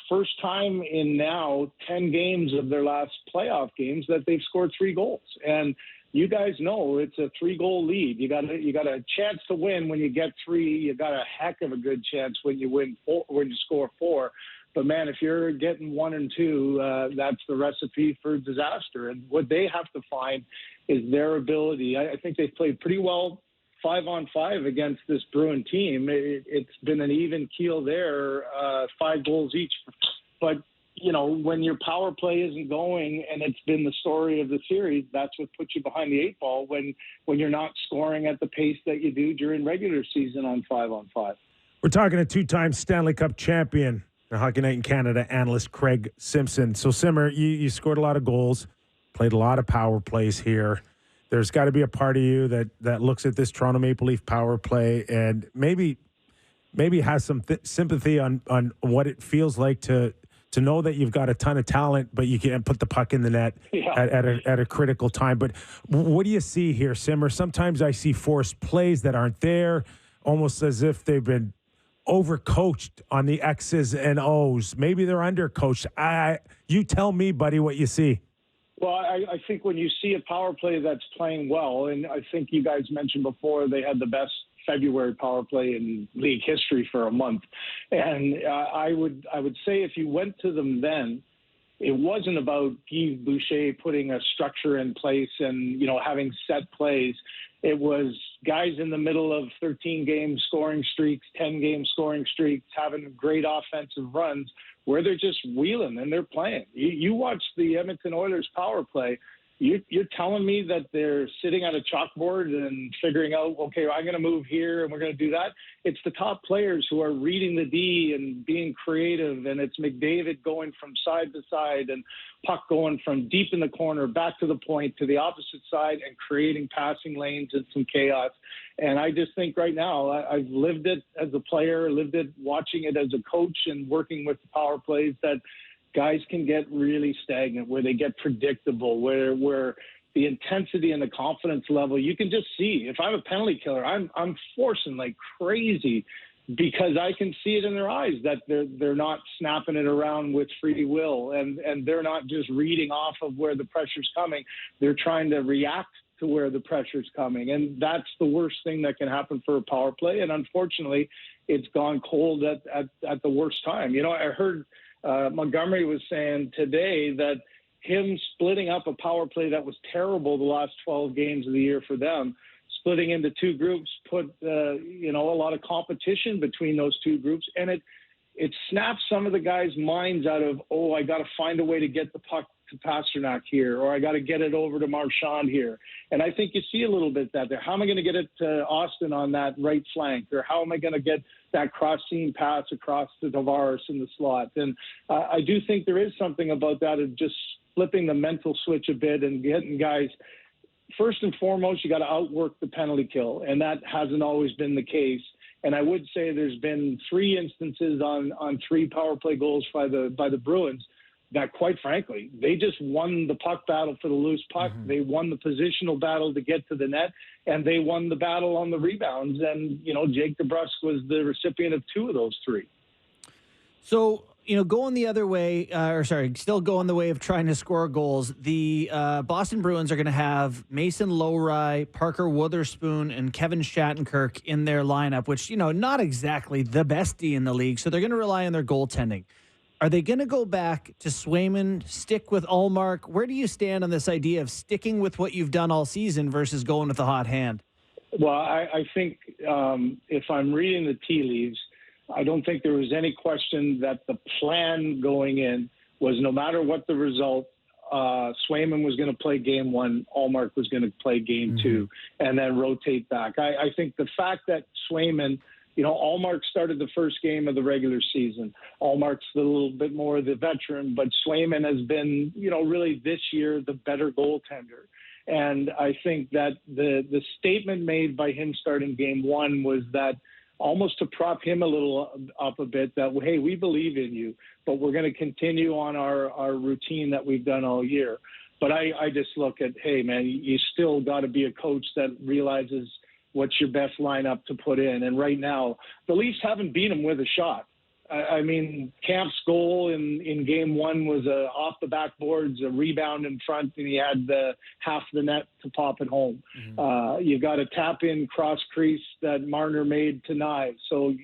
first time in now 10 games of their last playoff games that they've scored 3 goals. And you guys know it's a 3-goal lead. You got a chance to win when you get 3. You got a heck of a good chance when you win 4, when you score 4. But, man, if you're getting 1 and 2, that's the recipe for disaster. And what they have to find is their ability. I think they've played pretty well 5-on-5 against this Bruin team. It's been an even keel there, 5 goals each. But, when your power play isn't going, and it's been the story of the series, that's what puts you behind the 8 ball when you're not scoring at the pace that you do during regular season on 5-on-5. We're talking a 2-time Stanley Cup champion, the Hockey Night in Canada analyst Craig Simpson. So, Simmer, you scored a lot of goals, played a lot of power plays here. There's got to be a part of you that looks at this Toronto Maple Leaf power play and maybe has some sympathy on what it feels like to know that you've got a ton of talent, but you can't put the puck in the net at a critical time. But what do you see here, Simmer? Sometimes I see forced plays that aren't there, almost as if they've been overcoached on the X's and O's. Maybe they're undercoached. You tell me, buddy, what you see. Well, I think when you see a power play that's playing well, and I think you guys mentioned before they had the best February power play in league history for a month. And I would say if you went to them then, it wasn't about Guy Boucher putting a structure in place and, having set plays. It was guys in the middle of 13-game scoring streaks, 10-game scoring streaks, having great offensive runs where they're just wheeling and they're playing. You watch the Edmonton Oilers power play, you're telling me that they're sitting on a chalkboard and figuring out, okay, I'm going to move here and we're going to do that. It's the top players who are reading the D and being creative, and it's McDavid going from side to side and puck going from deep in the corner back to the point to the opposite side and creating passing lanes and some chaos. And I just think right now, I've lived it as a player, lived it watching it as a coach and working with the power plays, that guys can get really stagnant, where they get predictable, where the intensity and the confidence level, you can just see. If I'm a penalty killer, I'm forcing like crazy because I can see it in their eyes that they're not snapping it around with free will, and they're not just reading off of where the pressure's coming. They're trying to react to where the pressure's coming, and that's the worst thing that can happen for a power play. And unfortunately, it's gone cold at the worst time. I heard Montgomery was saying today that him splitting up a power play that was terrible the last 12 games of the year for them, splitting into two groups, put a lot of competition between those two groups, and it snaps some of the guys' minds out of, I got to find a way to get the puck to Pasternak here, or I got to get it over to Marchand here. And I think you see a little bit that there. How am I going to get it to Austin on that right flank? Or how am I going to get that cross-seam pass across to Tavares in the slot? And I do think there is something about that of just flipping the mental switch a bit and getting guys. First and foremost, you got to outwork the penalty kill, and that hasn't always been the case. And I would say there's been 3 instances on 3 power play goals by the Bruins that, quite frankly, they just won the puck battle for the loose puck. Mm-hmm. They won the positional battle to get to the net, and they won the battle on the rebounds. And, Jake DeBrusk was the recipient of 2 of those 3. So, going the other way, still going the way of trying to score goals, the Boston Bruins are going to have Mason Lowry, Parker Wotherspoon, and Kevin Shattenkirk in their lineup, which, not exactly the best D in the league. So they're going to rely on their goaltending. Are they going to go back to Swayman, stick with Ullmark? Where do you stand on this idea of sticking with what you've done all season versus going with the hot hand? Well, I think if I'm reading the tea leaves, I don't think there was any question that the plan going in was no matter what the result, Swayman was going to play game 1, Ullmark was going to play game 2, and then rotate back. I think the fact that Swayman, Ullmark started the first game of the regular season. Ullmark's a little bit more the veteran, but Swayman has been, really this year the better goaltender. And I think that the statement made by him starting game 1 was that almost to prop him a little up a bit that, hey, we believe in you, but we're going to continue on our routine that we've done all year. But I just look at, hey, man, you still got to be a coach that realizes what's your best lineup to put in. And right now, the Leafs haven't beat him with a shot. I mean, Camp's goal in game 1 was off the backboards, a rebound in front, and he had half the net to pop it home. Mm-hmm. You got a tap-in cross crease that Marner made to Knives. So,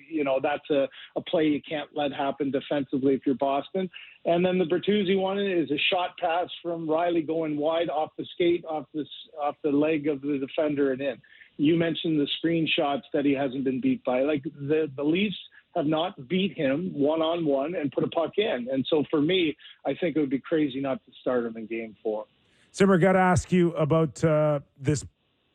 that's a play you can't let happen defensively if you're Boston. And then the Bertuzzi one is a shot pass from Riley going wide off the skate, off the leg of the defender and in. You mentioned the screenshots that he hasn't been beat by. Like the Leafs have not beat him one-on-one and put a puck in. And so for me, I think it would be crazy not to start him in game 4. Simmer, got to ask you about this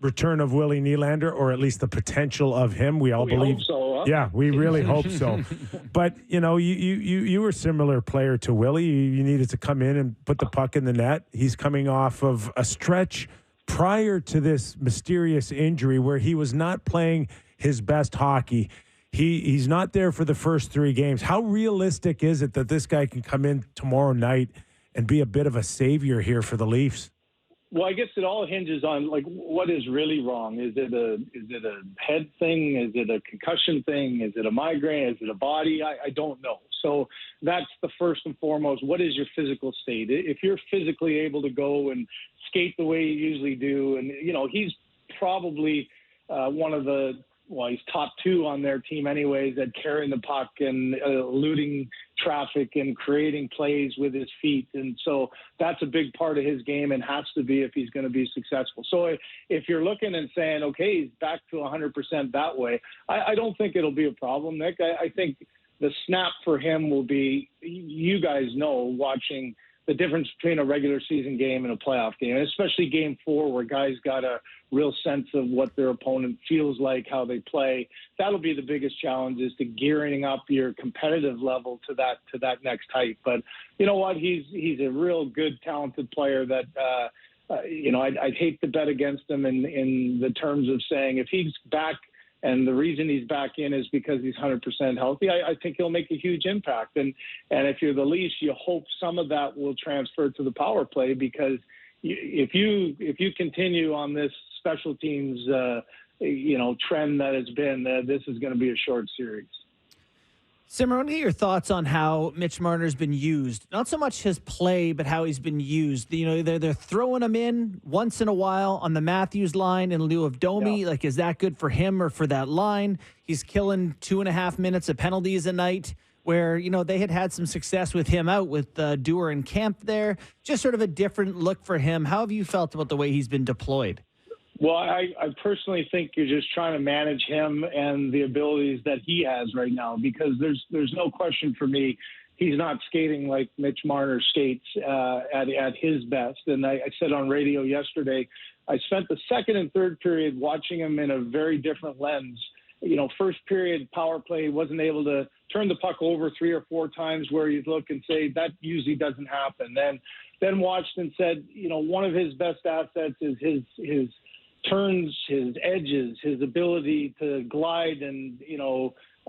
return of Willie Nylander, or at least the potential of him. We believe hope so, huh? Yeah, we really hope so. But, you were a similar player to Willie. You needed to come in and put the puck in the net. He's coming off of a stretch prior to this mysterious injury where he was not playing his best hockey. He's not there for the first 3 games. How realistic is it that this guy can come in tomorrow night and be a bit of a savior here for the Leafs? Well, I guess it all hinges on what is really wrong. Is it a head thing? Is it a concussion thing? Is it a migraine? Is it a body? I don't know. So that's the first and foremost. What is your physical state? If you're physically able to go and skate the way you usually do, and he's probably one of the. Well, he's top 2 on their team anyways at carrying the puck and eluding traffic and creating plays with his feet. And so that's a big part of his game and has to be if he's going to be successful. So if you're looking and saying, okay, he's back to 100% that way, I don't think it'll be a problem, Nick. I think the snap for him will be, you guys know, watching the difference between a regular season game and a playoff game, and especially game 4 where guys got a real sense of what their opponent feels like, how they play. That'll be the biggest challenge, is to gearing up your competitive level to that next height. But you know what? He's a real good, talented player that, I'd hate to bet against him in the terms of saying if he's back, and the reason he's back in is because he's 100% healthy. I think he'll make a huge impact. And if you're the Leafs, you hope some of that will transfer to the power play, because if you continue on this special teams, trend that has been, this is going to be a short series. Simmer, I want to get your thoughts on how Mitch Marner's been used. Not so much his play, but how he's been used. They're throwing him in once in a while on the Matthews line in lieu of Domi. Yeah. Is that good for him or for that line? He's killing 2.5 minutes of penalties a night. where, they had some success with him out with Dewar and Kemp there. Just sort of a different look for him. How have you felt about the way he's been deployed? Well, I personally think you're just trying to manage him and the abilities that he has right now, because there's no question for me he's not skating like Mitch Marner skates at his best. And I said on radio yesterday, I spent the second and third period watching him in a very different lens. First period power play, wasn't able to turn the puck over 3 or 4 times where you'd look and say that usually doesn't happen. Then watched and said, one of his best assets is his turns, his edges, his ability to glide and,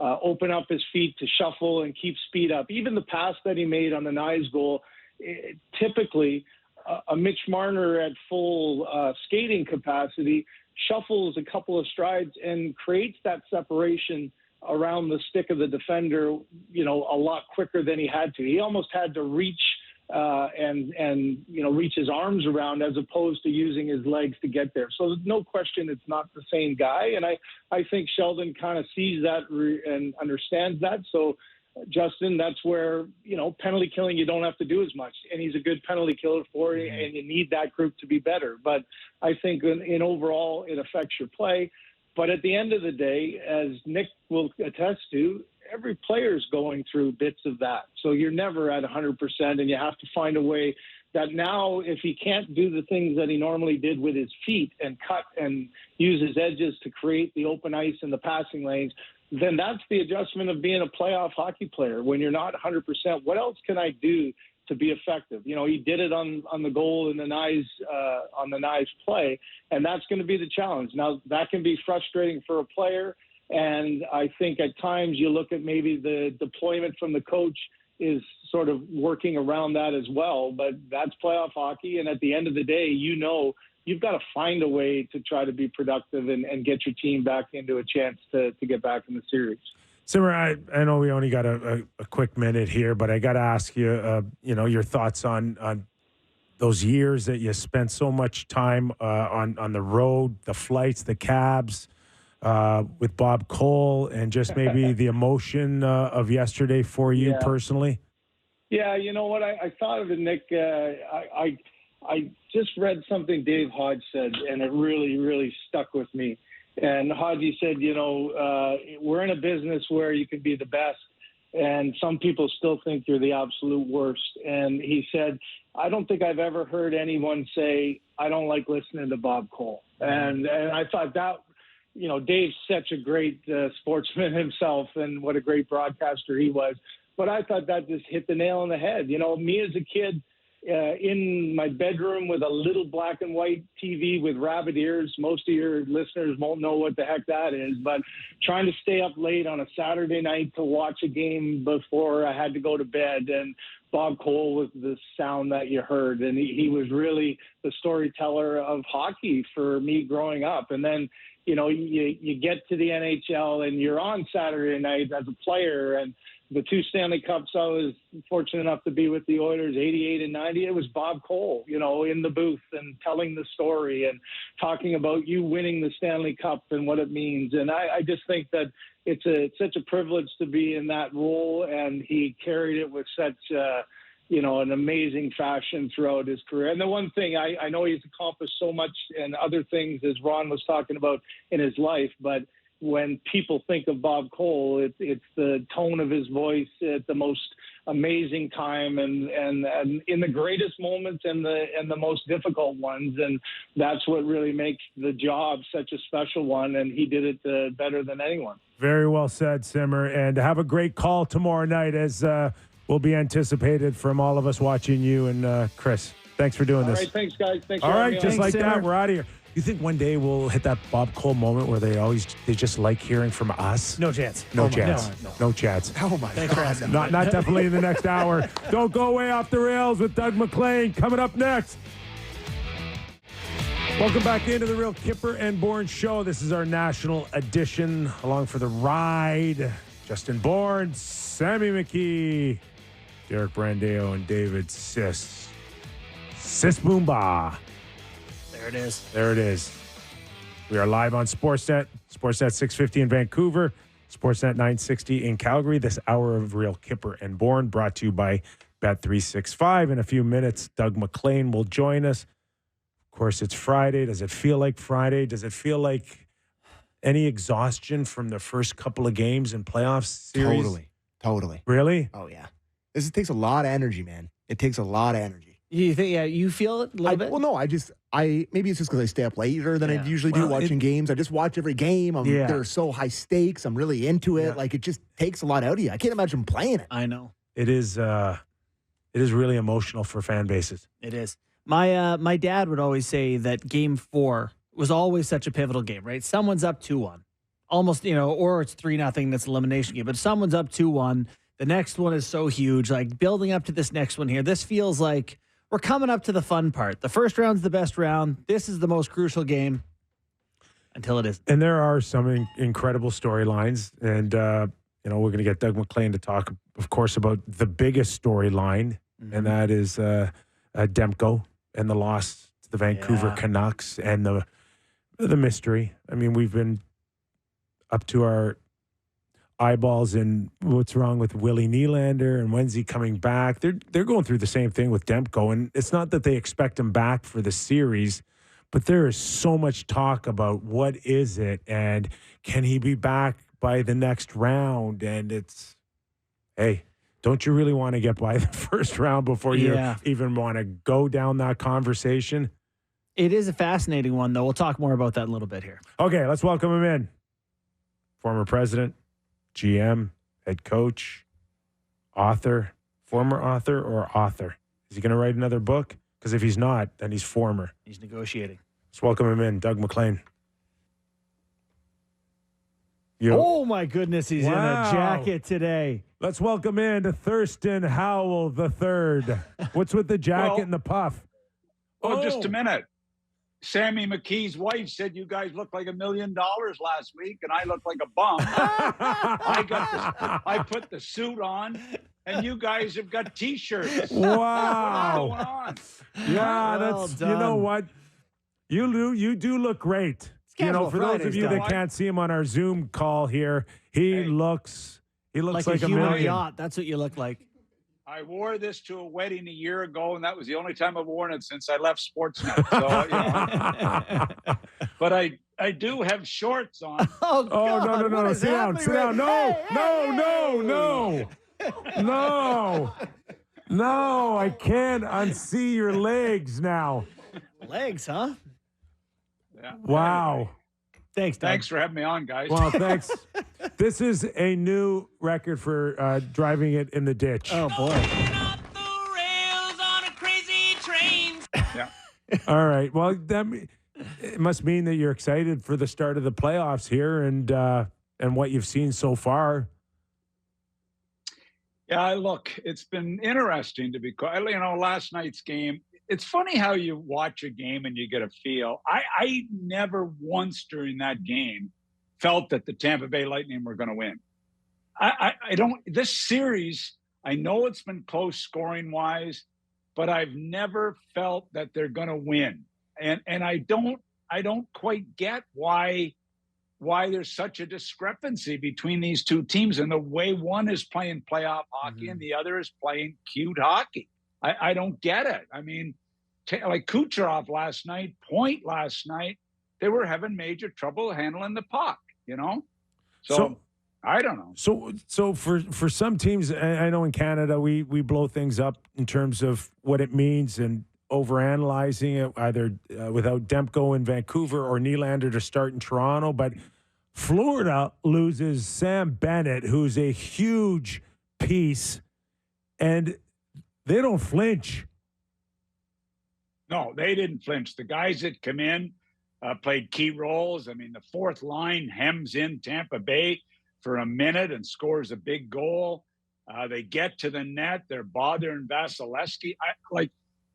open up his feet to shuffle and keep speed up. Even the pass that he made on the Knies goal, typically a Mitch Marner at full skating capacity shuffles a couple of strides and creates that separation around the stick of the defender, a lot quicker than he had to. He almost had to reach and reach his arms around as opposed to using his legs to get there. So there's no question it's not the same guy. And I think Sheldon kind of sees that and understands that. So, Justin, that's where, penalty killing, you don't have to do as much. And he's a good penalty killer for you, and you need that group to be better. But I think in overall, it affects your play. But at the end of the day, as Nick will attest to, every player is going through bits of that. So you're never at 100%, and you have to find a way that now, if he can't do the things that he normally did with his feet and cut and use his edges to create the open ice and the passing lanes, then that's the adjustment of being a playoff hockey player. When you're not 100%, what else can I do to be effective? He did it on the goal in the Knies play, and that's going to be the challenge. Now, that can be frustrating for a player, and I think at times you look at maybe the deployment from the coach is sort of working around that as well, but that's playoff hockey, and at the end of the day, you've got to find a way to try to be productive and get your team back into a chance to get back in the series. Simmer, I know we only got a quick minute here, but I got to ask you, your thoughts on those years that you spent so much time on the road, the flights, the cabs, with Bob Cole, and just maybe the emotion of yesterday for you personally. Yeah, you know what? I thought of it, Nick. I just read something Dave Hodge said, and it really, really stuck with me. And Hodge said, we're in a business where you can be the best, and some people still think you're the absolute worst. And he said, I don't think I've ever heard anyone say, I don't like listening to Bob Cole. And I thought that, Dave's such a great sportsman himself, and what a great broadcaster he was. But I thought that just hit the nail on the head. Me as a kid, in my bedroom with a little black and white TV with rabbit ears. Most of your listeners won't know what the heck that is, but trying to stay up late on a Saturday night to watch a game before I had to go to bed. And Bob Cole was the sound that you heard. And he was really the storyteller of hockey for me growing up. And then, you get to the NHL and you're on Saturday night as a player, and the 2 Stanley Cups I was fortunate enough to be with the Oilers, 88 and 90. It was Bob Cole, in the booth and telling the story and talking about you winning the Stanley Cup and what it means. And I just think that it's such a privilege to be in that role, and he carried it with such an amazing fashion throughout his career. And the one thing, I know he's accomplished so much and other things, as Ron was talking about, in his life, but when people think of Bob Cole, it's the tone of his voice at the most amazing time and in the greatest moments and the most difficult ones. And that's what really makes the job such a special one. And he did it better than anyone. Very well said, Simmer. And have a great call tomorrow night, as will be anticipated from all of us watching you and Chris. Thanks for doing this. All right, thanks, guys. Thanks all for right, having me just on. like Thanks, that, Simmer. we're out of here. You think one day we'll hit that Bob Cole moment where they just like hearing from us? No chance. No chance. No chance. Oh, my God. Not definitely in the next hour. Don't go way off the rails with Doug MacLean coming up next. Welcome back into the Real Kyper and Bourne Show. This is our national edition. Along for the ride, Justin Bourne, Sammy McKee, Derek Brandeo, and David Sis Boomba. There it is. We are live on Sportsnet 650 in Vancouver, Sportsnet 960 in Calgary. This hour of Real Kyper and Bourne brought to you by Bet365. In a few minutes, Doug MacLean will join us. Of course, it's Friday. Does it feel like Friday? Does it feel like any exhaustion from the first couple of games in playoff series? Totally. Really? Oh, yeah. This takes a lot of energy, man. It takes a lot of energy. You think? Yeah, you feel it a little bit. Well, no, maybe it's just because I stay up later than I usually do watching games. I just watch every game. They're so high stakes. I'm really into it. Like, it just takes a lot out of you. I can't imagine playing it. I know. It is really emotional for fan bases. It is. My dad would always say that Game 4 was always such a pivotal game, right? Someone's up 2-1, almost, or it's 3-0. That's elimination game, but someone's up 2-1. The next one is so huge. Like, building up to this next one here, this feels like we're coming up to the fun part. The first round's the best round. This is the most crucial game until it isn't. And there are some incredible storylines. And, we're going to get Doug MacLean to talk, of course, about the biggest storyline, and that is Demko and the loss to the Vancouver Canucks and the mystery. I mean, we've been up to our eyeballs in what's wrong with Willie Nylander and when's he coming back. They're going through the same thing with Demko, and it's not that they expect him back for the series, but there is so much talk about what is it and can he be back by the next round. And it's, hey, don't you really want to get by the first round before you even want to go down that conversation? It is a fascinating one, though. We'll talk more about that in a little bit here. Okay, let's welcome him in. Former president, GM, head coach, author, former author, or author? Is he going to write another book? Because if he's not, then he's former. He's negotiating. Let's welcome him in, Doug MacLean. Oh, my goodness, he's in a jacket today. Let's welcome in to Thurston Howell III. What's with the jacket and the puff? Oh, just a minute. Sammy McKee's wife said you guys look like $1 million last week, and I look like a bum. I put the suit on, and you guys have got T-shirts. Wow. What's going on? Yeah, Well that's done. You know what? You do look great. For those of you that can't see him on our Zoom call here, he looks like a $1 human million. yacht. That's what you look like. I wore this to a wedding a year ago, and that was the only time I've worn it since I left Sportsnet. So, but I do have shorts on. Oh, God, no. Sit down. No. No, I can't unsee your legs now. Legs, huh? Yeah. Wow. Thanks, Doug. Thanks for having me on, guys. Well, thanks. This is a new record for driving it in the ditch. Oh, boy. Yeah. All right. Well, it must mean that you're excited for the start of the playoffs here and what you've seen so far. Yeah, look, it's been interesting to be, last night's game. It's funny how you watch a game and you get a feel. I never once during that game felt that the Tampa Bay Lightning were going to win. I don't. This series, I know it's been close scoring wise, but I've never felt that they're going to win. And I don't quite get why there's such a discrepancy between these two teams and the way one is playing playoff hockey and the other is playing cute hockey. I don't get it. I mean, like Kucherov last night, Point last night, they were having major trouble handling the puck, So I don't know. So for some teams, I know in Canada we blow things up in terms of what it means and overanalyzing it, either without Demko in Vancouver or Nylander to start in Toronto. But Florida loses Sam Bennett, who's a huge piece, and they don't flinch. No, they didn't flinch. The guys that come in played key roles. I mean, the fourth line hems in Tampa Bay for a minute and scores a big goal. They get to the net. They're bothering Vasilevsky.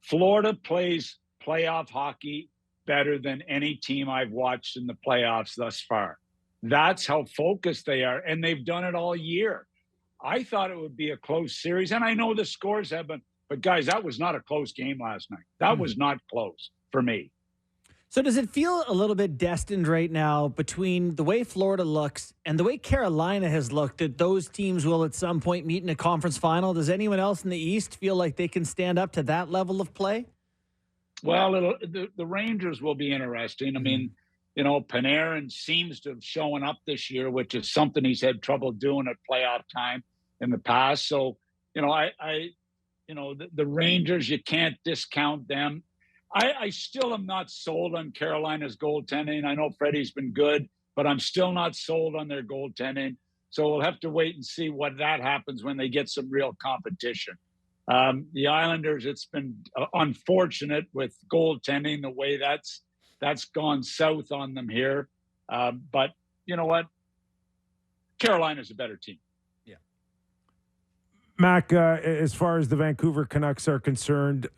Florida plays playoff hockey better than any team I've watched in the playoffs thus far. That's how focused they are, and they've done it all year. I thought it would be a close series, and I know the scores have been, but guys, that was not a close game last night. That was not close for me. So does it feel a little bit destined right now between the way Florida looks and the way Carolina has looked that those teams will at some point meet in a conference final? Does anyone else in the East feel like they can stand up to that level of play? Well, the Rangers will be interesting. I mean, Panarin seems to have shown up this year, which is something he's had trouble doing at playoff time in the past. So, the Rangers, you can't discount them. I still am not sold on Carolina's goaltending. I know Freddie's been good, but I'm still not sold on their goaltending. So we'll have to wait and see what that happens when they get some real competition. The Islanders, it's been unfortunate with goaltending, the way that's gone south on them here. But you know what? Carolina's a better team. Yeah. Mac, as far as the Vancouver Canucks are concerned,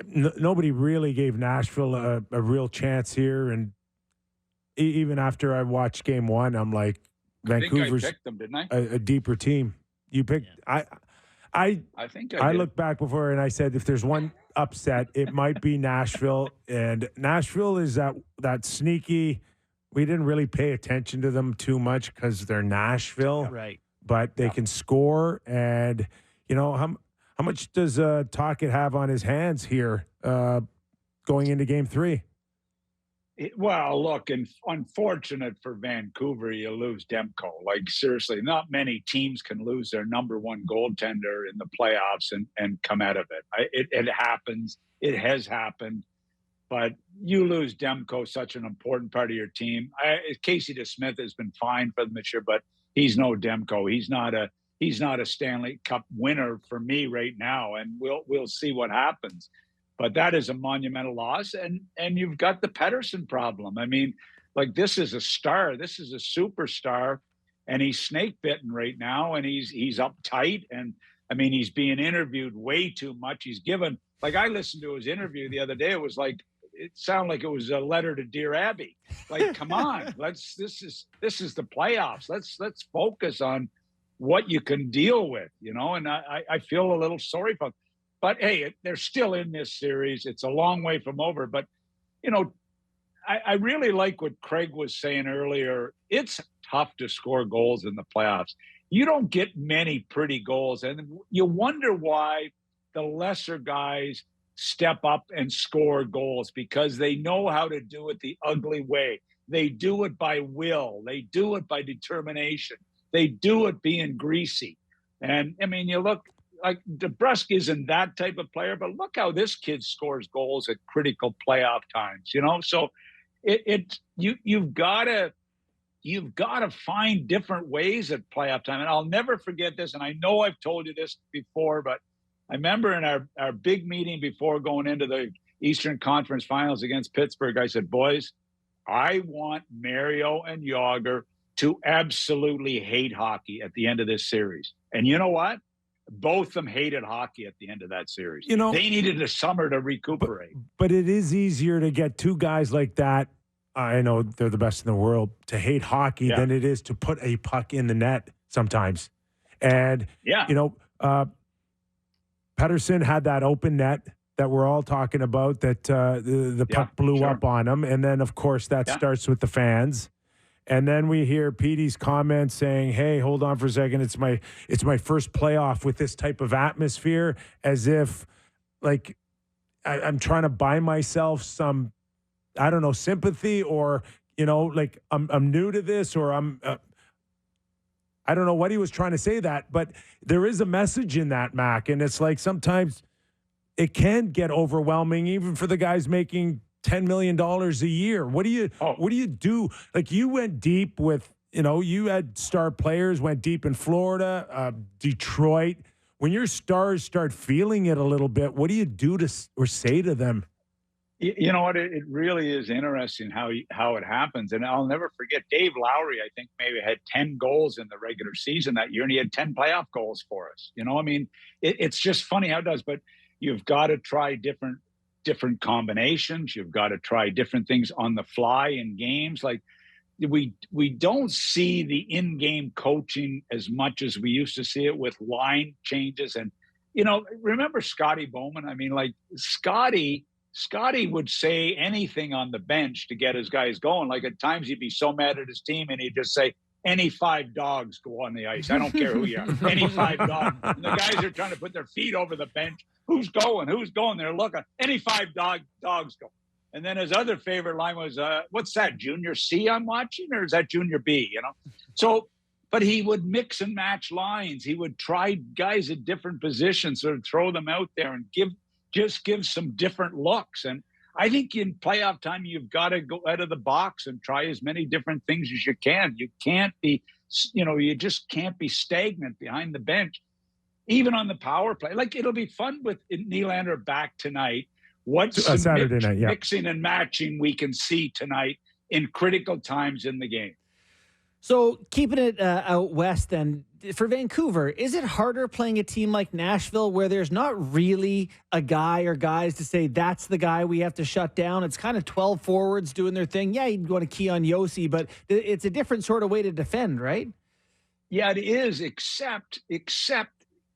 nobody really gave Nashville a real chance here. And even after I watched game one, I'm like, Vancouver's I picked them, didn't I? a deeper team. You picked I think I did. looked back before and I said if there's one upset, it might be Nashville. And Nashville is that sneaky. We didn't really pay attention to them too much because they're Nashville. Right. But they can score. And, how much does Tocchet have on his hands here going into game three? Well, look, and unfortunate for Vancouver, you lose Demko. Like, seriously, not many teams can lose their number one goaltender in the playoffs and come out of it. It happens. It has happened. But you lose Demko, such an important part of your team. Casey DeSmith has been fine for them this year, but he's no Demko. He's not a Stanley Cup winner for me right now, and we'll see what happens. But that is a monumental loss, and you've got the Pettersson problem. I mean, like, this is a star, this is a superstar, and he's snake bitten right now, and he's uptight, and I mean, he's being interviewed way too much. He's given, like, I listened to his interview the other day. It was like, it sounded like it was a letter to Dear Abby. Like, come on, this is the playoffs. Let's focus on what you can deal with, and I feel a little sorry for them. But hey, they're still in this series. It's a long way from over. But, I really like what Craig was saying earlier. It's tough to score goals in the playoffs. You don't get many pretty goals. And you wonder why the lesser guys step up and score goals, because they know how to do it the ugly way. They do it by will. They do it by determination. They do it being greasy. And, I mean, you look, like, DeBrusk isn't that type of player, but look how this kid scores goals at critical playoff times, So you've got to find different ways at playoff time. And I'll never forget this. And I know I've told you this before, but I remember in our big meeting before going into the Eastern Conference Finals against Pittsburgh, I said, boys, I want Mario and Yager to absolutely hate hockey at the end of this series. And you know what? Both of them hated hockey at the end of that series. They needed a summer to recuperate. But it is easier to get two guys like that, I know they're the best in the world, to hate hockey than it is to put a puck in the net sometimes. And, Pettersson had that open net that we're all talking about, that the puck blew up on him. And then, of course, that starts with the fans. And then we hear Petey's comments saying, hey, hold on for a second. It's my first playoff with this type of atmosphere, as if, like, I'm trying to buy myself some, I don't know, sympathy, or, like, I'm new to this, or I don't know what he was trying to say that, but there is a message in that, Mac. And it's like, sometimes it can get overwhelming, even for the guys making $10 million a year. What do you do? Like, you went deep with, you had star players, went deep in Florida, Detroit. When your stars start feeling it a little bit, what do you do or say to them? You know what? It really is interesting how it happens. And I'll never forget Dave Lowry, I think, maybe had 10 goals in the regular season that year, and he had 10 playoff goals for us. I mean, it's just funny how it does, but you've got to try different combinations. You've got to try different things on the fly in games. Like, we don't see the in-game coaching as much as we used to see it with line changes. And, remember Scotty Bowman? I mean, like, Scotty Scotty would say anything on the bench to get his guys going. Like at times he'd be so mad at his team and he'd just say, any 5 dogs go on the ice. I don't care who you are. Any 5 dogs. And the guys are trying to put their feet over the bench. Who's going? Who's going? They're looking. Any 5 dogs go. And then his other favorite line was, what's that, Junior C I'm watching? Or is that Junior B, you know? So, but he would mix and match lines. He would try guys at different positions or throw them out there and give some different looks. And I think in playoff time, you've got to go out of the box and try as many different things as you can. You can't be, you just can't be stagnant behind the bench, even on the power play. Like, it'll be fun with Nylander back tonight. What's Saturday night, yeah. Mixing and matching we can see tonight in critical times in the game. So keeping it out west then, for Vancouver, is it harder playing a team like Nashville where there's not really a guy or guys to say that's the guy we have to shut down? It's kind of 12 forwards doing their thing. Yeah, you'd want to key on Yossi, but it's a different sort of way to defend, right? Yeah, it is, except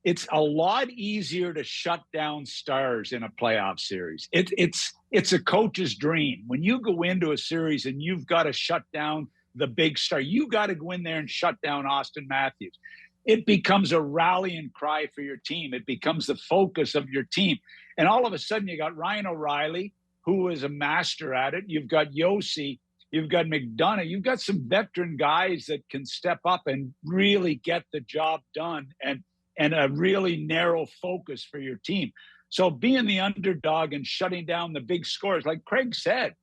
it's a lot easier to shut down stars in a playoff series. It's a coach's dream. When you go into a series and you've got to shut down the big star, you got to go in there and shut down Austin Matthews. It becomes a rallying cry for your team. It becomes the focus of your team. And all of a sudden you got Ryan O'Reilly, who is a master at it. You've got Yossi, you've got McDonough, you've got some veteran guys that can step up and really get the job done and a really narrow focus for your team. So being the underdog and shutting down the big scores, like Craig said,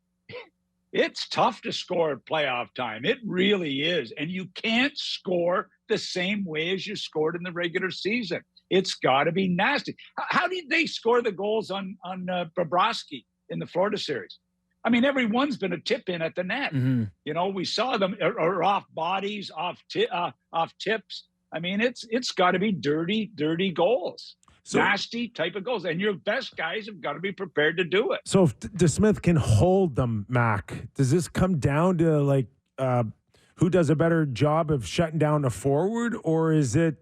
it's tough to score at playoff time. It really is. And you can't score the same way as you scored in the regular season. It's got to be nasty. How did they score the goals on Bobrovsky in the Florida series? I mean, every one's been a tip in at the net. Mm-hmm. You know, we saw them or off bodies, off tips. I mean, it's got to be dirty goals. So, nasty type of goals. And your best guys have got to be prepared to do it. So if DeSmith can hold them, Mac, does this come down to like who does a better job of shutting down a forward, or is it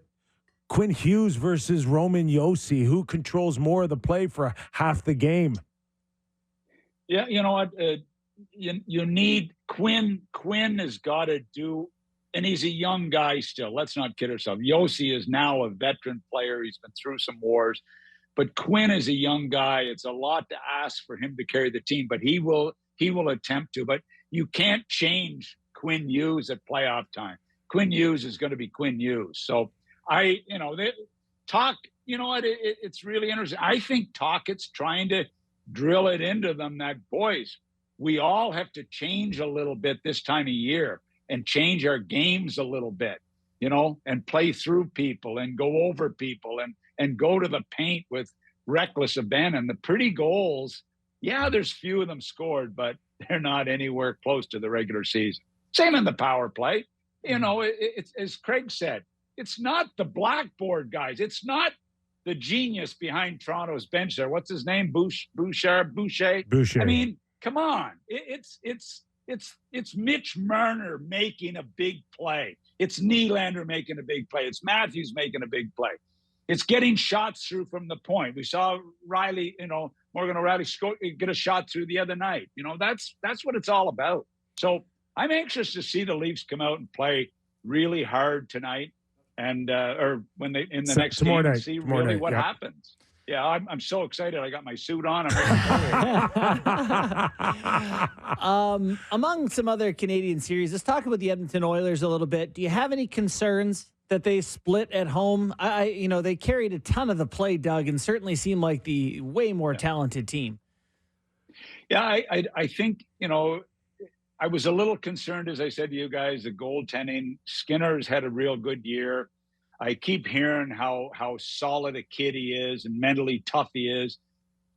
Quinn Hughes versus Roman Yossi? Who controls more of the play for half the game? Yeah, you know what? You need Quinn. Quinn has got to do, and he's a young guy still. Let's not kid ourselves. Yossi is now a veteran player. He's been through some wars. But Quinn is a young guy. It's a lot to ask for him to carry the team, but he will attempt to. But you can't change Quinn Hughes at playoff time. Quinn Hughes is going to be Quinn Hughes. So Talk, you know what? It's really interesting. I think Talkett's trying to drill it into them that, boys, we all have to change a little bit this time of year and change our games a little bit, you know, and play through people and go over people and go to the paint with reckless abandon. The pretty goals, yeah, there's few of them scored, but they're not anywhere close to the regular season. Same in the power play. You know, it's as Craig said, it's not the blackboard guys. It's not the genius behind Toronto's bench there. What's his name? Boucher. I mean, come on. It's Mitch Marner making a big play. It's Nylander making a big play. It's Matthews making a big play. It's getting shots through from the point. We saw Riley, Morgan O'Reilly get a shot through the other night. You know, that's what it's all about. So I'm anxious to see the Leafs come out and play really hard tonight, and or when they in the next game and see really what happens. Yeah, I'm so excited. I got my suit on. Among some other Canadian series, let's talk about the Edmonton Oilers a little bit. Do you have any concerns that they split at home? They carried a ton of the play, Doug, and certainly seemed like the way more talented team. Yeah, I think, I was a little concerned, as I said to you guys, the goaltending. Skinner's had a real good year. I keep hearing how solid a kid he is and mentally tough he is,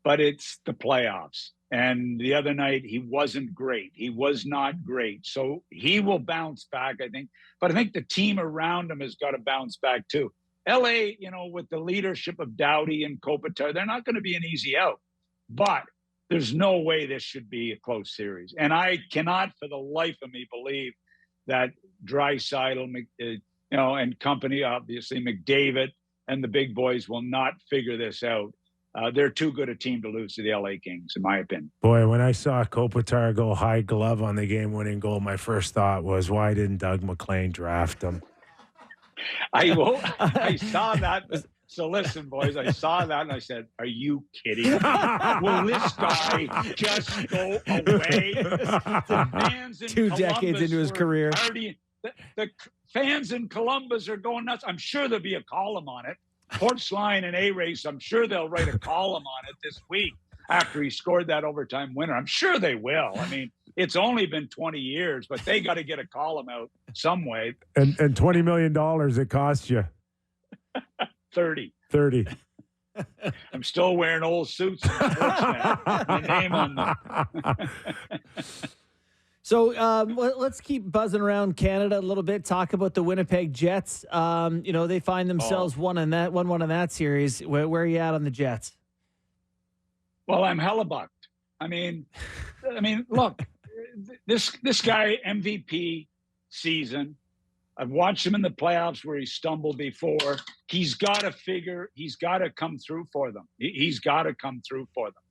but it's the playoffs. And the other night, he wasn't great. He was not great. So he will bounce back, I think. But I think the team around him has got to bounce back too. LA, with the leadership of Doughty and Kopitar, they're not going to be an easy out. But there's no way this should be a close series. And I cannot for the life of me believe that Draisaitl, and company, obviously McDavid and the big boys will not figure this out. they're too good a team to lose to the LA Kings, in my opinion. Boy, when I saw Kopitar go high glove on the game-winning goal, my first thought was, why didn't Doug MacLean draft him? I saw that. So listen, boys, I saw that and I said, are you kidding me? Will this guy just go away? The fans in 2 Columbus decades into his career. The fans in Columbus are going nuts. I'm sure there'll be a column on it. Portsline and A-Race, I'm sure they'll write a column on it this week after he scored that overtime winner. I'm sure they will. I mean, it's only been 20 years, but they got to get a column out some way. And $20 million it cost you. 30. I'm still wearing old suits in Sportsnet. My name on them. So let's keep buzzing around Canada a little bit. Talk about the Winnipeg Jets. They find themselves one in that series. Where are you at on the Jets? Well, I'm hellebucked. I mean, look, this guy MVP season. I've watched him in the playoffs where he stumbled before. He's got to come through for them. He's got to come through for them.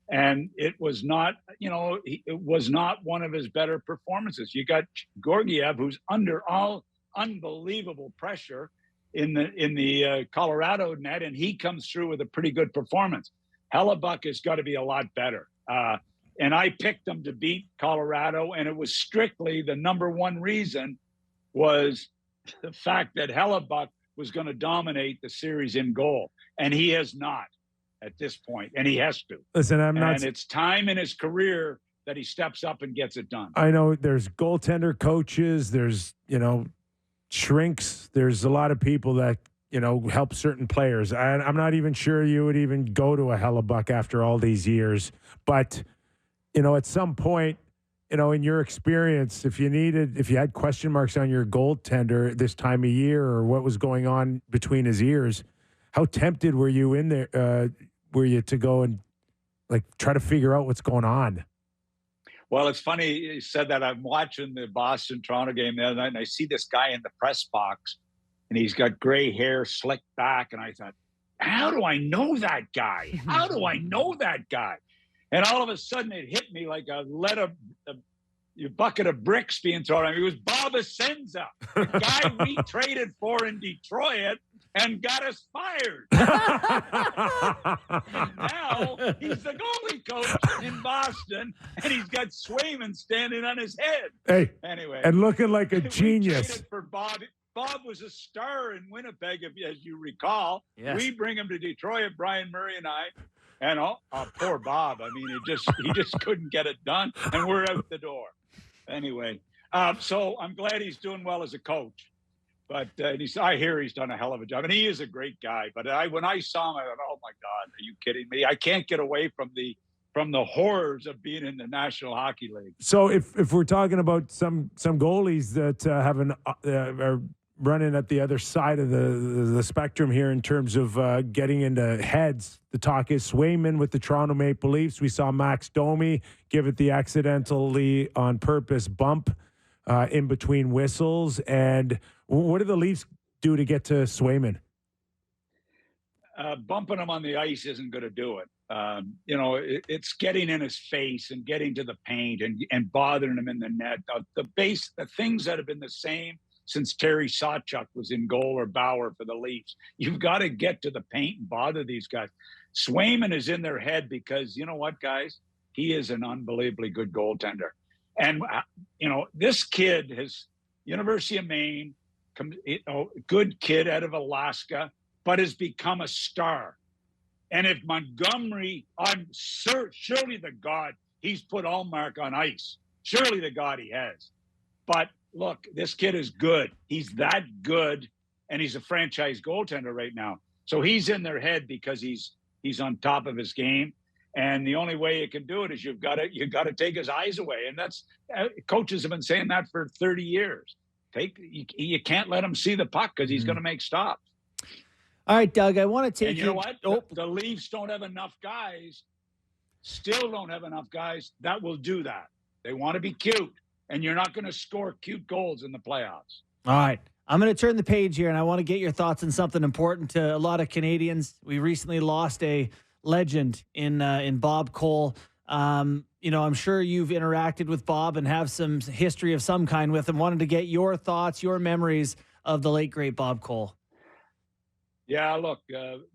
And it was not, it was not one of his better performances. You got Georgiev, who's under all unbelievable pressure in the Colorado net, and he comes through with a pretty good performance. Hellebuck has got to be a lot better. And I picked them to beat Colorado, and it was strictly the number one reason was the fact that Hellebuck was going to dominate the series in goal, and he has not at this point, and he has to. Listen, and it's time in his career that he steps up and gets it done. I know there's goaltender coaches, there's, shrinks, there's a lot of people that, help certain players. I'm not even sure you would even go to a Hellebuck after all these years. But, at some point, in your experience, if you had question marks on your goaltender this time of year or what was going on between his ears, how tempted were you in there? Were you to go and try to figure out what's going on? Well, it's funny you said that. I'm watching the Boston-Toronto game the other night, and I see this guy in the press box, and he's got gray hair slicked back, and I thought, how do I know that guy? How do I know that guy? And all of a sudden, it hit me like a bucket of bricks being thrown at me. It was Bob Essenza, the guy we traded for in Detroit and got us fired. And now he's the goalie coach in Boston, and he's got Swayman standing on his head. Hey, anyway, and looking like a genius. Traded for Bob. Bob was a star in Winnipeg, as you recall. Yes. We bring him to Detroit, Brian Murray and I. And poor Bob. I mean, he just couldn't get it done, and we're out the door. Anyway, so I'm glad he's doing well as a coach. But I hear he's done a hell of a job, and he is a great guy. But when I saw him, I thought, "Oh my God, are you kidding me? I can't get away from the horrors of being in the National Hockey League." So if we're talking about some goalies that are running at the other side of the spectrum here in terms of getting into heads, the talk is Swayman with the Toronto Maple Leafs. We saw Max Domi give it the accidentally on purpose bump in between whistles. And what do the Leafs do to get to Swayman? Bumping him on the ice isn't going to do it. It's getting in his face and getting to the paint and bothering him in the net. The things that have been the same since Terry Sawchuk was in goal or Bauer for the Leafs. You've got to get to the paint and bother these guys. Swayman is in their head because, you know what, guys? He is an unbelievably good goaltender. And, this kid has University of Maine, good kid out of Alaska, but has become a star. And if Montgomery, I'm surely the God, he's put Allmark on ice. Surely the God he has. But look, this kid is good. He's that good, and he's a franchise goaltender right now. So he's in their head because he's on top of his game. And the only way you can do it is you've got to take his eyes away. And that's coaches have been saying that for 30 years. You can't let him see the puck because he's going to make stops. All right, Doug, I want to take and you know what? The Leafs don't have enough guys, still don't have enough guys that will do that. They want to be cute, and you're not going to score cute goals in the playoffs. All right. I'm going to turn the page here, and I want to get your thoughts on something important to a lot of Canadians. We recently lost a legend in Bob Cole. I'm sure you've interacted with Bob and have some history of some kind with him. Wanted to get your thoughts, your memories of the late, great Bob Cole. Yeah, look,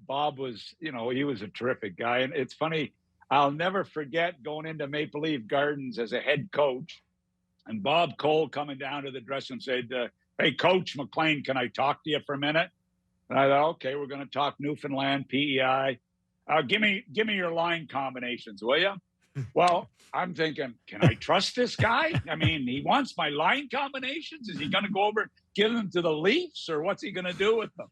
Bob was, he was a terrific guy. And it's funny, I'll never forget going into Maple Leaf Gardens as a head coach and Bob Cole coming down to the dressing room and said, hey, Coach MacLean, can I talk to you for a minute? And I thought, okay, we're going to talk Newfoundland, PEI. Give me your line combinations, will you? Well, I'm thinking, can I trust this guy? I mean, he wants my line combinations. Is he going to go over and give them to the Leafs, or what's he going to do with them?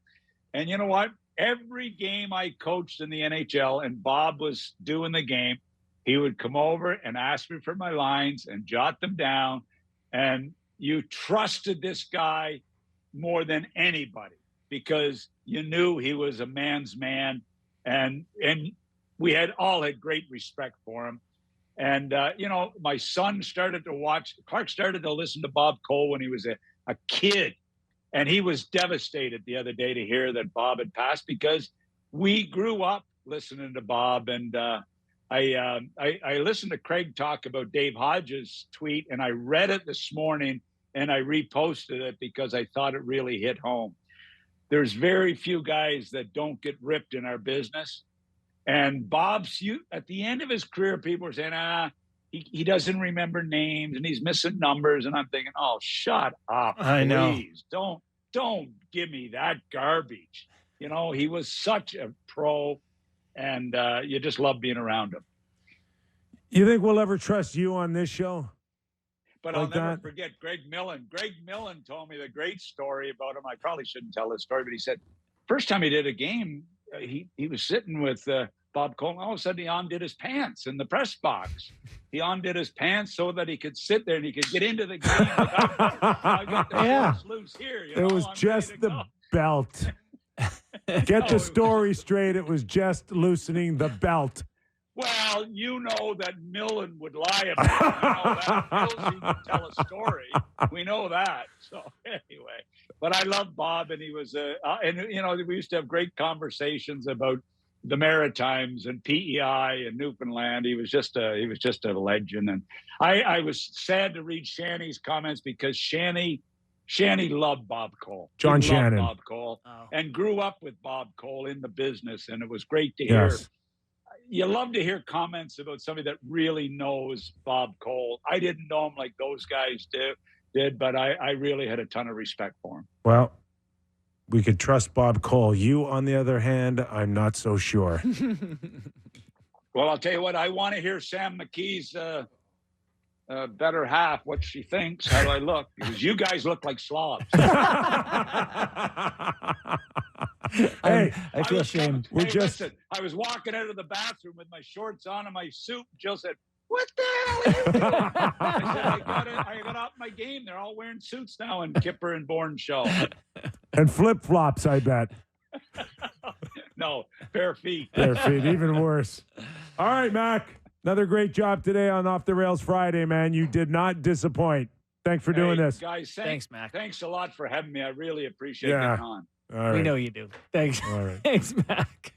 And you know what? Every game I coached in the NHL and Bob was doing the game, he would come over and ask me for my lines and jot them down. And you trusted this guy more than anybody because you knew he was a man's man. And we all had great respect for him. And, my son Clark started to listen to Bob Cole when he was a kid. And he was devastated the other day to hear that Bob had passed because we grew up listening to Bob. And I listened to Craig talk about Dave Hodges' tweet, and I read it this morning and I reposted it because I thought it really hit home. There's very few guys that don't get ripped in our business. And at the end of his career, people were saying, he doesn't remember names and he's missing numbers. And I'm thinking, oh, shut up. I know. Please don't give me that garbage. He was such a pro and you just love being around him. You think we'll ever trust you on this show? But I'll never forget Greg Millen. Greg Millen told me the great story about him. I probably shouldn't tell this story, but he said, first time he did a game, he was sitting with Bob Cole. All of a sudden, he undid his pants in the press box. He undid his pants so that he could sit there and he could get into the game. I got the shorts loose here. It was just the belt. Get the story straight. It was just loosening the belt. Well, you know that Millen would lie about it. We know that. Millsy would tell a story. We know that. So anyway, but I love Bob, and he was we used to have great conversations about the Maritimes and PEI and Newfoundland. He was just a legend, and I was sad to read Shanny's comments because Shanny loved Bob Cole. John Shannon. Bob Cole, and grew up with Bob Cole in the business, and it was great to hear. You love to hear comments about somebody that really knows Bob Cole. I didn't know him like those guys did, but I really had a ton of respect for him. Well, we could trust Bob Cole. You, on the other hand, I'm not so sure. Well, I'll tell you what, I want to hear Sam McKee's better half, what she thinks. How do I look? Because you guys look like slobs. Hey, I feel ashamed. Listen, I was walking out of the bathroom with my shorts on and my suit. Jill said, "What the hell are you doing?" I said, I got up my game. They're all wearing suits now in Kyper and Bourne show. And flip-flops, I bet. No, bare feet. Bare feet, even worse. All right, Mac. Another great job today on Off the Rails Friday, man. You did not disappoint. Thanks for doing this. Guys, thanks, Mac. Thanks a lot for having me. I really appreciate getting on. All right. We know you do. Thanks. All right. Thanks, Mac.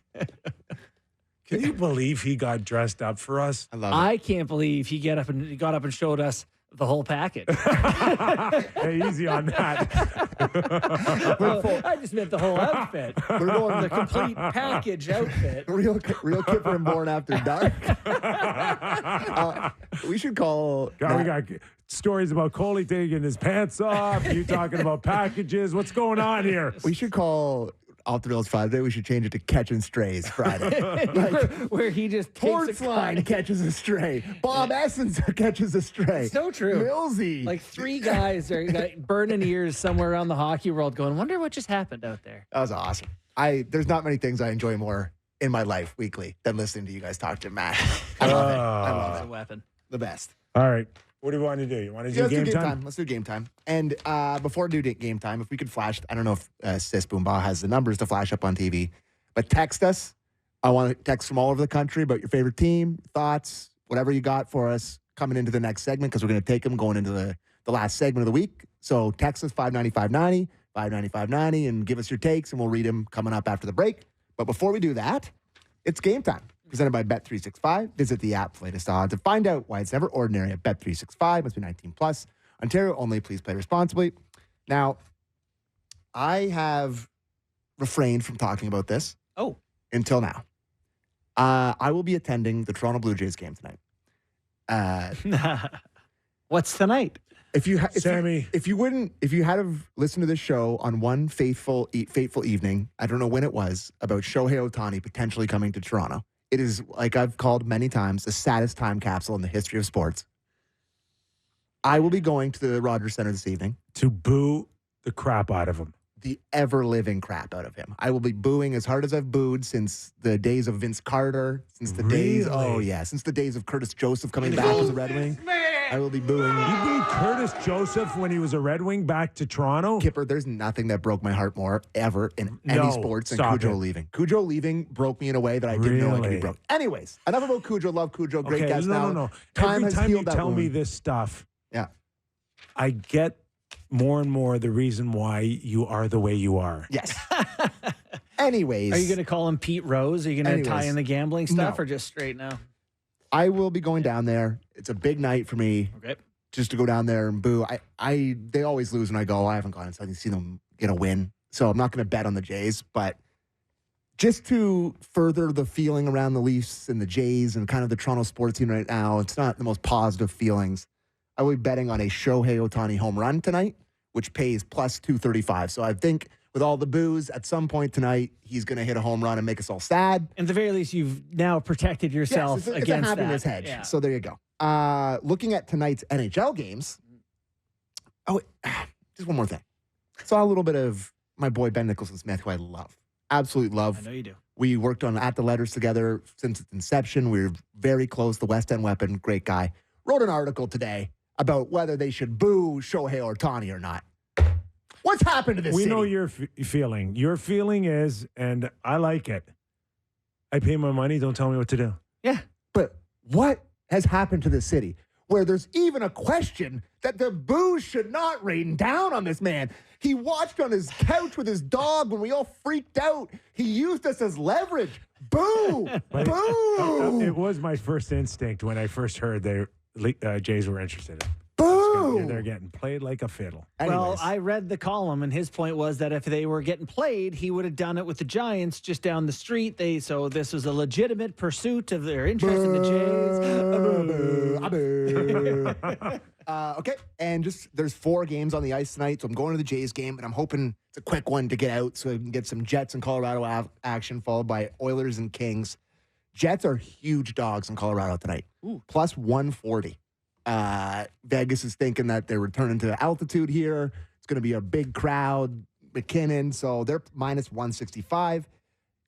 Can you believe he got dressed up for us? I love it. I can't believe he got up and showed us the whole package. Hey, easy on that. I just meant the whole outfit. We're going the complete package outfit. Real Kyper and Bourne after dark. We should call. We got stories about Coley taking his pants off. You talking about packages? What's going on here? We should call Off the Rails Friday. We should change it to Catching Strays Friday. where he just takes a line catches a stray. Bob Essence catches a stray. So true. Millsy. Like three guys are burning ears somewhere around the hockey world going, wonder what just happened out there. That was awesome. There's not many things I enjoy more in my life weekly than listening to you guys talk to Matt. I love it. I love It's it. a weapon. The best. All right. What do you want to do? You want to do game time? Let's do game time. And before we do game time, if we could flash, I don't know if Sis Boomba has the numbers to flash up on TV, but text us. I want to text from all over the country about your favorite team, thoughts, whatever you got for us coming into the next segment, because we're going to take them going into the last segment of the week. So text us 59590, 59590, and give us your takes, and we'll read them coming up after the break. But before we do that, it's game time. presented by Bet365. Visit the app for latest odds and find out why it's never ordinary at Bet365. Must be 19 plus. Ontario only. Please play responsibly. Now, I have refrained from talking about this. Oh. Until now. I will be attending the Toronto Blue Jays game tonight. What's tonight? If you Sammy, if you had have listened to this show on one fateful evening, I don't know when it was, about Shohei Ohtani potentially coming to Toronto. It is, like I've called many times, the saddest time capsule in the history of sports. I will be going to the Rogers Center this evening to boo the crap out of him. The ever-living crap out of him. I will be booing as hard as I've booed since the days of Vince Carter, since the days of Curtis Joseph coming back as a Red Wing. I will be booing. You booed Curtis Joseph when he was a Red Wing back to Toronto? Kipper, there's nothing that broke my heart more ever in any sports than Cujo leaving. Cujo leaving broke me in a way that I didn't know it could be broke. Anyways, enough about Cujo. Love Cujo. Great guest now. No. Every time you tell me this stuff, I get more and more the reason why you are the way you are. Yes. Anyways. Are you going to call him Pete Rose? Are you going to tie in the gambling stuff or just straight now? I will be going down there. It's a big night for me. Okay. Just to go down there and boo. They always lose when I go. I haven't gone inside and seen them get a win. So I'm not going to bet on the Jays. But just to further the feeling around the Leafs and the Jays and kind of the Toronto sports scene right now, it's not the most positive feelings. I will be betting on a Shohei Ohtani home run tonight, which pays plus 235. So I think with all the boos, at some point tonight, he's going to hit a home run and make us all sad. At the very least, you've now protected yourself it's against a happiness hedge. Yeah. So there you go. Looking at tonight's NHL games. Oh, just one more thing. Saw a little bit of my boy Ben Nicholson-Smith, who I love. Absolutely love. I know you do. We worked on At the Letters together since its inception. We were very close. The West End Weapon, great guy. Wrote an article today about whether they should boo Shohei Ohtani or not. What's happened to this city? We know your feeling. Your feeling is, and I like it, I pay my money, don't tell me what to do. Yeah. But what has happened to this city where there's even a question that the boos should not rain down on this man? He watched on his couch with his dog when we all freaked out. He used us as leverage. Boo! Boo! It was my first instinct when I first heard they Jays were interested in. Boo! They're getting played like a fiddle. Well, I read the column, and his point was that if they were getting played, he would have done it with the Giants just down the street. So this was a legitimate pursuit of their interest in the Jays. Okay, and there's 4 games on the ice tonight, so I'm going to the Jays game, and I'm hoping it's a quick one to get out so I can get some Jets and Colorado action, followed by Oilers and Kings. Jets are huge dogs in Colorado tonight. Ooh. Plus 140. Vegas is thinking that they're returning to altitude here. It's going to be a big crowd, McKinnon, so they're minus 165.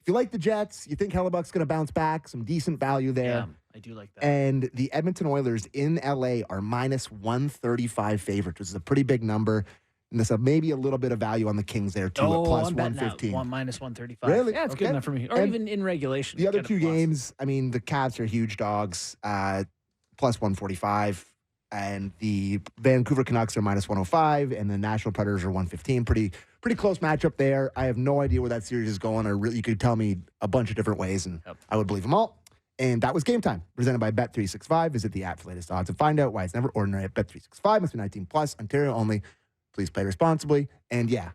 If you like the Jets, you think Hellebuck's going to bounce back, some decent value there. Yeah, I do like that. And the Edmonton Oilers in LA are minus 135 favorites, which is a pretty big number. And there's maybe a little bit of value on the Kings there, too, at plus 115. Minus 135. Really? Yeah, it's Okay. good enough for me. Or And even in regulation. The other get a 2 plus. games, I mean, the Cavs are huge dogs, plus 145. And the Vancouver Canucks are minus 105. And the Nashville Predators are 115. Pretty close matchup there. I have no idea where that series is going. You could tell me a bunch of different ways, and I would believe them all. And that was Game Time, presented by Bet365. Visit the app for latest odds and find out why it's never ordinary at Bet365. Must be 19 plus, Ontario only. Please play responsibly. And yeah,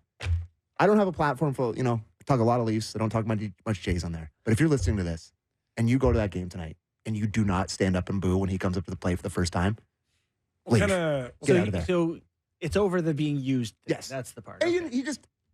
I don't have a platform for, I talk a lot of Leafs. I don't talk much Jays on there. But if you're listening to this and you go to that game tonight and you do not stand up and boo when he comes up to the plate for the first time, leave. Get out of there. So it's over the being used thing. Yes. That's the part. And Okay.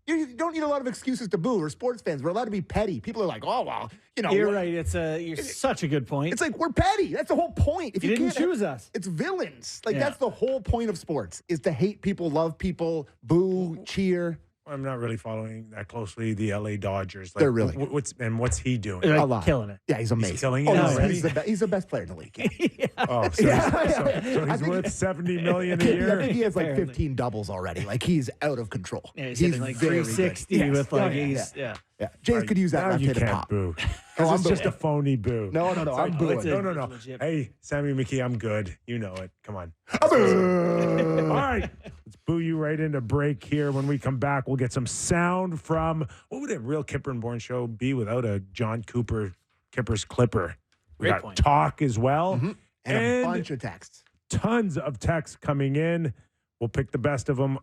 you don't need a lot of excuses to boo. We're sports fans. We're allowed to be petty. People are like, oh, well, You're right. You're such a good point. It's like, we're petty. That's the whole point. If you didn't can't choose us. It's villains. That's the whole point of sports, is to hate people, love people, boo, cheer. I'm not really following that closely. The LA Dodgers. They're really what's he doing? They're a lot. killing it. Yeah, he's amazing. He's killing Oh, it no, already? he's the best player in the league. Yeah. Oh, so he's worth $70 million a I year. think he has like Apparently. 15 doubles already. Like, he's out of control. Yeah, he's hitting like very good. 360 Yes. with like Yeah. Jays could use that Now left you hit can't pop. boo. Oh, I'm It's just booing. a phony boo. No, I'm booing. No. legit. Hey, Sammy McKee, I'm good. You know it. Come on. Boo. All right. Let's boo you right into break here. When we come back, we'll get some sound from, what would a real Kyper and Bourne show be without a John Cooper, Kipper's Clipper? We Great got point. talk as well. Mhm. And a bunch of texts. Tons of texts coming in. We'll pick the best of them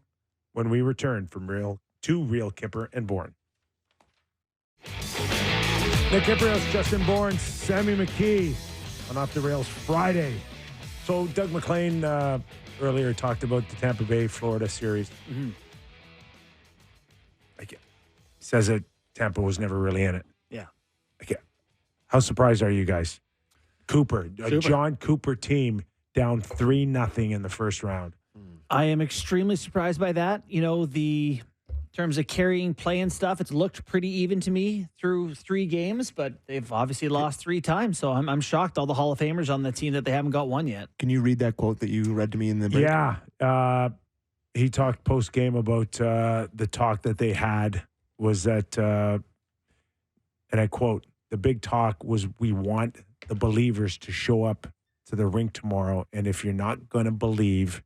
when we return from Real Kyper and Bourne. The Capreos, Justin Bourne, Sammy McKee on Off the Rails Friday. So Doug MacLean earlier talked about the Tampa Bay, Florida series. Mm-hmm. Says that Tampa was never really in it. Yeah. How surprised are you guys? Cooper, a Super. John Cooper team down 3-0 in the first round. I am extremely surprised by that. You know, in terms of carrying play and stuff, it's looked pretty even to me through 3 games, but they've obviously lost 3 times. So I'm shocked all the Hall of Famers on the team that they haven't got one yet. Can you read that quote that you read to me in the break? Yeah. He talked post-game about the talk that they had was that, and I quote, the big talk was we want the believers to show up to the rink tomorrow, and if you're not going to believe,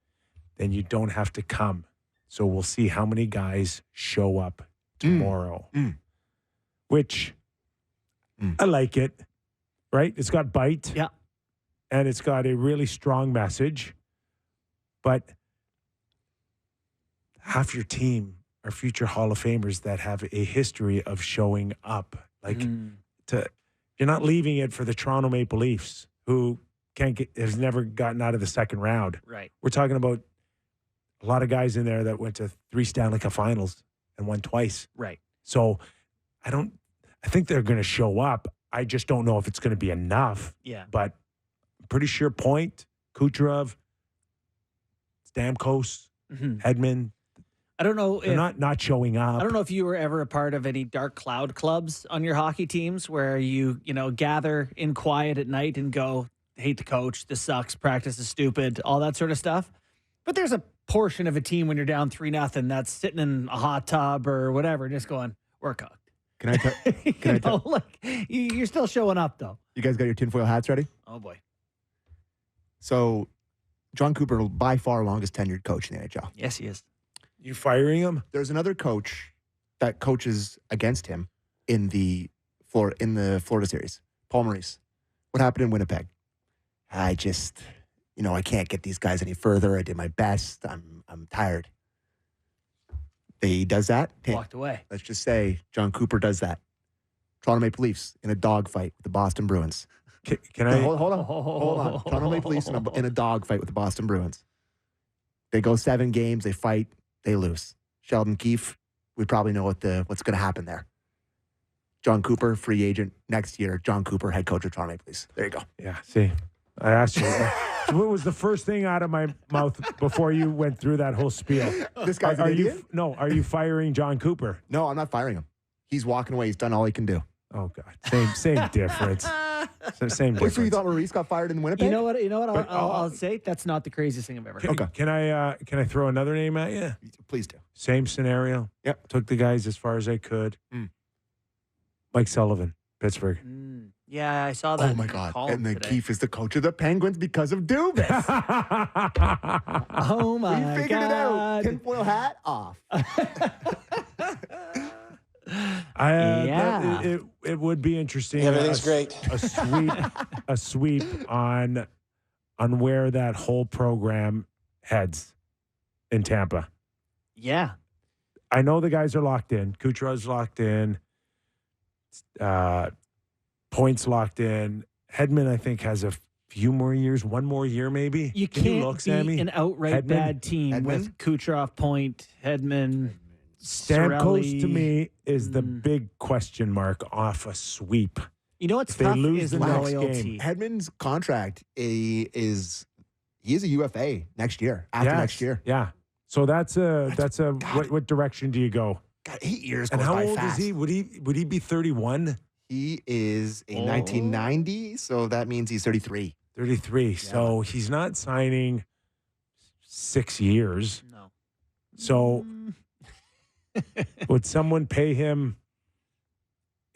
then you don't have to come. So we'll see how many guys show up tomorrow, which I like it, right? It's got bite. Yeah. And it's got a really strong message, but half your team are future Hall of Famers that have a history of showing up. Like, you're not leaving it for the Toronto Maple Leafs, who has never gotten out of the second round. Right. We're talking about a lot of guys in there that went to 3 Stanley Cup Finals and won twice. Right. So I think they're going to show up. I just don't know if it's going to be enough. Yeah. But I'm pretty sure Point, Kucherov, Stamkos, Hedman, I don't know they're if not showing up. I don't know if you were ever a part of any dark cloud clubs on your hockey teams where you gather in quiet at night and go, hate the coach, this sucks, practice is stupid, all that sort of stuff. But there's a portion of a team when you're down 3-0 that's sitting in a hot tub or whatever, just going, we're cooked. Can I tell? You're still showing up though. You guys got your tinfoil hats ready? Oh boy. So, John Cooper, by far longest tenured coach in the NHL. Yes, he is. You firing him? There's another coach that coaches against him in the Florida series, Paul Maurice. What happened in Winnipeg? I just, I can't get these guys any further. I did my best. I'm tired. He does that. Walked away. Let's just say John Cooper does that. Toronto Maple Leafs in a dogfight with the Boston Bruins. Can I Hold on. Toronto Maple Leafs in a dogfight with the Boston Bruins. They go 7 games. They fight. They lose. Sheldon Keefe, we probably know what's going to happen there. John Cooper, free agent next year. John Cooper, head coach of Toronto Maple Leafs. There you go. Yeah, see, I asked you. What was the first thing out of my mouth before you went through that whole spiel? This guy's an idiot? Are you firing John Cooper? No, I'm not firing him. He's walking away. He's done all he can do. Oh, God. Same difference. Same Wait, so you difference. thought Maurice got fired in Winnipeg? You know what? I'll say that's not the craziest thing I've ever heard. Can I throw another name at you? Please do. Same scenario. Yep. Took the guys as far as I could. Mike Sullivan, Pittsburgh. Yeah, I saw that. Oh, my God. column And then today. Keefe is the coach of the Penguins because of Dubas. Oh, my God. We figured it out. Tinfoil hat off. Yeah. It would be interesting. Everything's great. A sweep on where that whole program heads in Tampa. Yeah. I know the guys are locked in. Kucherov's locked in. Points locked in. Hedman, I think, has a few more years, 1 more year maybe. You Can can't look, be Sammy? an outright Hedman? bad team with Kucherov, Point, Hedman, Stamkos Cirelli. to me is the big question mark off a sweep. You know what's If they tough lose is the next loyalty. game. Hedman's contract is a UFA next year, after Yes. next year. Yeah. So that's what direction do you go? God, 8 years And goes how by old fast. is he? Would he be 31? He is a 1990, so that means he's 33. 33. So he's not signing 6 years. No. So would someone pay him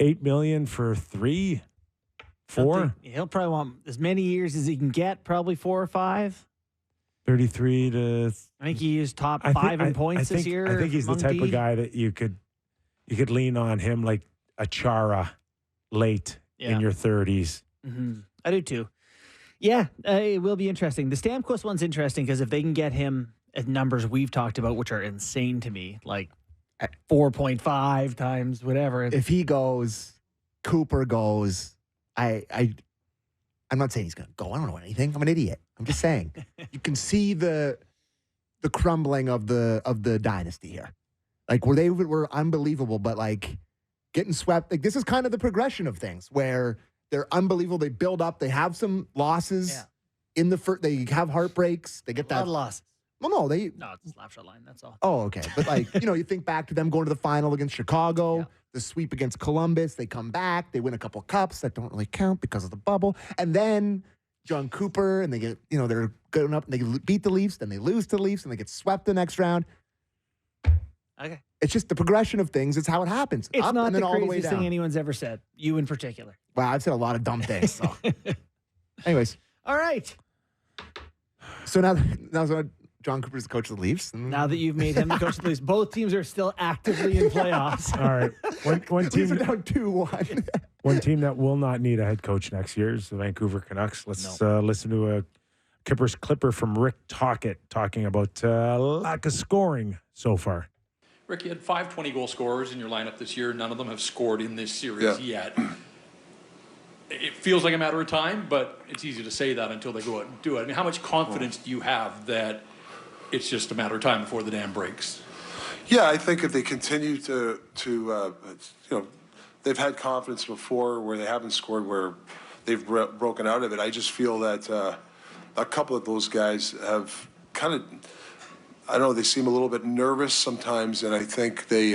$8 million for 3, 4? He'll probably want as many years as he can get, probably 4 or 5. 33 to. I think he is top I 5 in think- points I this think- year. I think he's the among type D. of guy that you could lean on him like a Chara late in your 30s. I do too. Yeah, it will be interesting. The Stamkos one's interesting because if they can get him at numbers we've talked about, which are insane to me, like 4.5 times whatever. If he goes, Cooper goes, I'm not saying he's going to go. I don't know anything. I'm an idiot. I'm just saying. You can see the crumbling of the dynasty here. Like, where they were unbelievable, but like getting swept. Like, this is kind of the progression of things where they're unbelievable. They build up. They have some losses in the first. They have heartbreaks. They get A lot that of losses. Well, no, it's a slap shot line. That's all. Oh, okay. But like, you think back to them going to the final against Chicago, the sweep against Columbus. They come back. They win a couple cups that don't really count because of the bubble. And then John Cooper, and they get, they're going up and they beat the Leafs. Then they lose to the Leafs and they get swept the next round. Okay. It's just the progression of things. It's how it happens. It's up not and then the all the way craziest down. thing anyone's ever said. You in particular. Wow, I've said a lot of dumb things. So. Anyways. All right. So now John Cooper's the coach of the Leafs. Now that you've made him the coach of the Leafs, both teams are still actively in playoffs. All right. One Leafs team are down 2-1. One team that will not need a head coach next year is the Vancouver Canucks. Let's listen to a Kyper's Clipper from Rick Tocchet talking about lack of scoring so far. Rick, you had 5 20-goal scorers in your lineup this year. None of them have scored in this series yet. It feels like a matter of time, but it's easy to say that until they go out and do it. I mean, how much confidence do you have that it's just a matter of time before the dam breaks? Yeah, I think if they continue to they've had confidence before where they haven't scored, where they've broken out of it. I just feel that a couple of those guys have kind of, I don't know, they seem a little bit nervous sometimes, and I think they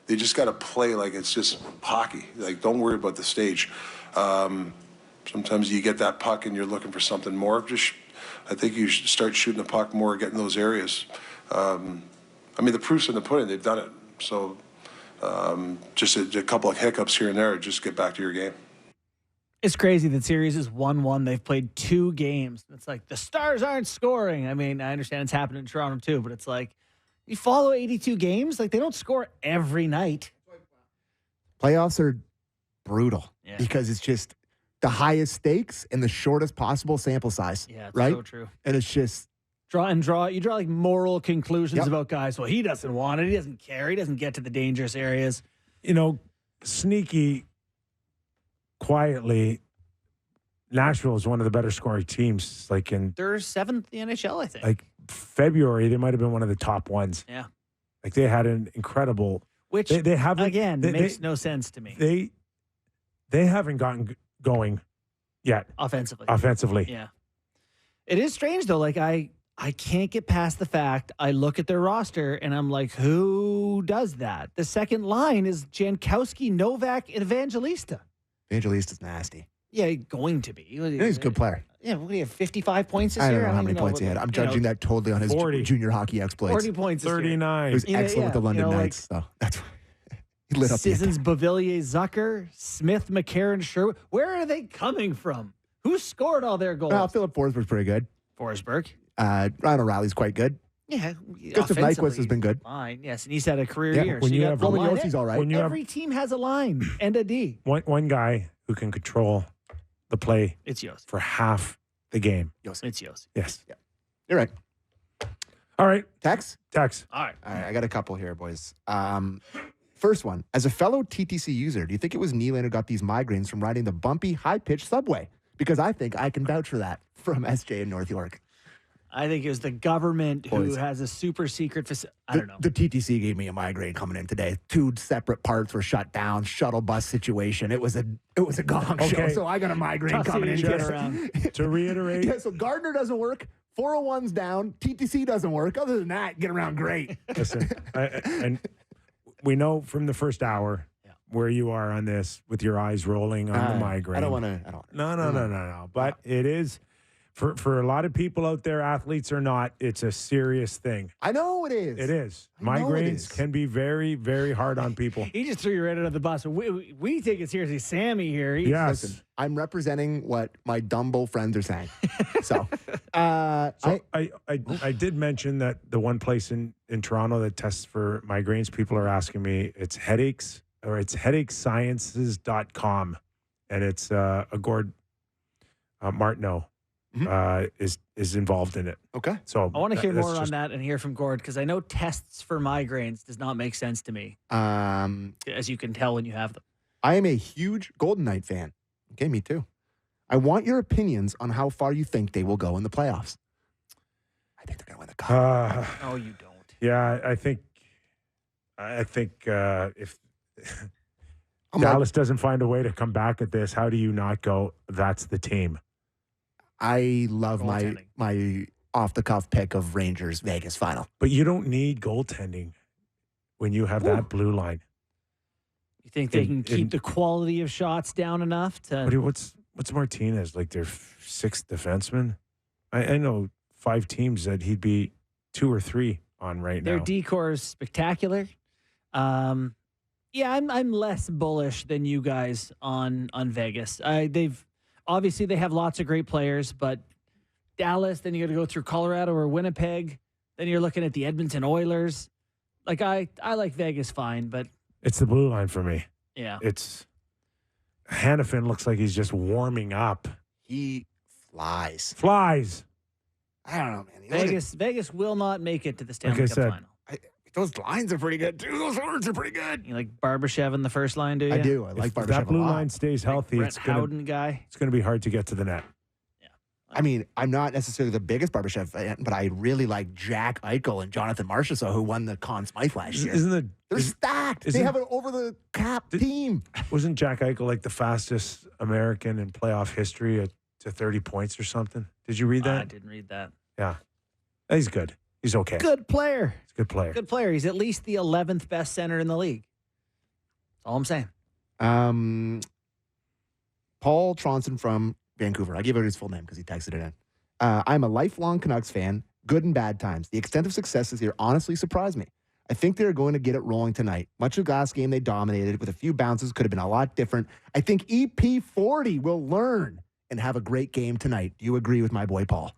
just got to play like it's just hockey. Like, don't worry about the stage. Sometimes you get that puck and you're looking for something more. I think you should start shooting the puck more, getting those areas. I mean, the proof's in the pudding. They've done it. So just a couple of hiccups here and there, just get back to your game. It's crazy that series is 1-1. They've played 2 games. It's like the Stars aren't scoring. I mean, I understand it's happening in Toronto too, but it's like you follow 82 games. Like, they don't score every night. Playoffs are brutal because it's just the highest stakes and the shortest possible sample size. Yeah, it's right? so true. And it's just You draw like moral conclusions about guys. Well, he doesn't want it. He doesn't care. He doesn't get to the dangerous areas. Sneaky, quietly, Nashville is one of the better scoring teams. Like they're 7th in the NHL, I think. Like February, they might have been one of the top ones. Yeah. Like they had an incredible. Which they haven't again makes no sense to me. They haven't gotten going yet offensively. Yeah. It is strange though. Like I can't get past the fact I look at their roster and I'm like, who does that? The second line is Jankowski, Novak, and Evangelista. Evangelista's nasty. Yeah, going to be. He's a good player. Yeah, what do you have, 55 points this I year? don't know how many points he had. I'm judging that totally on his 40. junior hockey exploits. 40 points this 39. He was excellent with the London Knights. So that's he lit up Sissons, Beauvillier, Zucker, Smith, McCarron, Sherwood. Where are they coming from? Who scored all their goals? Well, Philip Forsberg's pretty good. Forsberg. Ryan O'Reilly's quite good. Yeah. Gustav Nyquist has been good. Fine. Yes, and he's had a career year. When so you have Romaniossi's all right. Every team has a line and a D. One guy who can control the play It's Yos. for half the game. It's Yos. Yes. Yeah. You're right. All right. Tex? All right. I got a couple here, boys. First one. As a fellow TTC user, do you think it was Nylander who got these migraines from riding the bumpy, high-pitched subway? Because I think I can vouch for that from SJ in North York. I think it was the government who has a super secret facility. I don't know. The TTC gave me a migraine coming in today. 2 separate parts were shut down. Shuttle bus situation. It was a gong show. So I got a migraine coming in. Get around. To reiterate. Yeah, so Gardner doesn't work. 401's down. TTC doesn't work. Other than that, get around great. Listen, and we know from the first hour where you are on this with your eyes rolling on the migraine. I don't want to. No. But it is. For a lot of people out there, athletes or not, it's a serious thing. I know it is. It is. Migraines can be very, very hard on people. He just threw you right under the bus. We take it seriously. Sammy here. Yes. Listen, I'm representing what my Dumbo friends are saying. So, I did mention that the one place in Toronto that tests for migraines, people are asking me, it's headachesciences.com. and it's a Gord Martineau is involved in it. Okay. So I want to hear more on that and hear from Gord, because I know tests for migraines does not make sense to me, as you can tell when you have them. I am a huge Golden Knight fan. Okay, me too. I want your opinions on how far you think they will go in the playoffs. I think they're going to win the cup. No, you don't. Yeah, I think if Dallas doesn't find a way to come back at this, how do you not go, that's the team? I love my off-the-cuff pick of Rangers Vegas final. But you don't need goaltending when you have that blue line. You think they can keep the quality of shots down enough to... What's Martinez, like their sixth defenseman? I know 5 teams that he'd be 2 or 3 on right now. Their decor is spectacular. I'm less bullish than you guys on Vegas. They have lots of great players, but Dallas, then you got to go through Colorado or Winnipeg. Then you're looking at the Edmonton Oilers. Like I like Vegas fine, but it's the blue line for me. Yeah. It's Hannafin looks like he's just warming up. He flies. I don't know, man. Vegas will not make it to the Stanley Cup final. Those lines are pretty good, too. Those orders are pretty good. You like Barbashev in the first line, do you? I do. I like Barbashev a lot. If that blue line stays healthy, it's going to be hard to get to the net. Yeah. I mean, I'm not necessarily the biggest Barbashev fan, but I really like Jack Eichel and Jonathan Marchessault, who won the Conn Smythe last year. They're stacked. They have an over-the-cap team. Wasn't Jack Eichel like the fastest American in playoff history to 30 points or something? Did you read that? I didn't read that. Yeah. He's good. He's okay. Good player. He's a good player. Good player. He's at least the 11th best center in the league. That's all I'm saying. Paul Tronson from Vancouver. I gave out his full name because he texted it in. I'm a lifelong Canucks fan, good and bad times. The extent of success this year honestly surprised me. I think they're going to get it rolling tonight. Much of the last game they dominated with a few bounces, could have been a lot different. I think EP40 will learn and have a great game tonight. Do you agree with my boy Paul?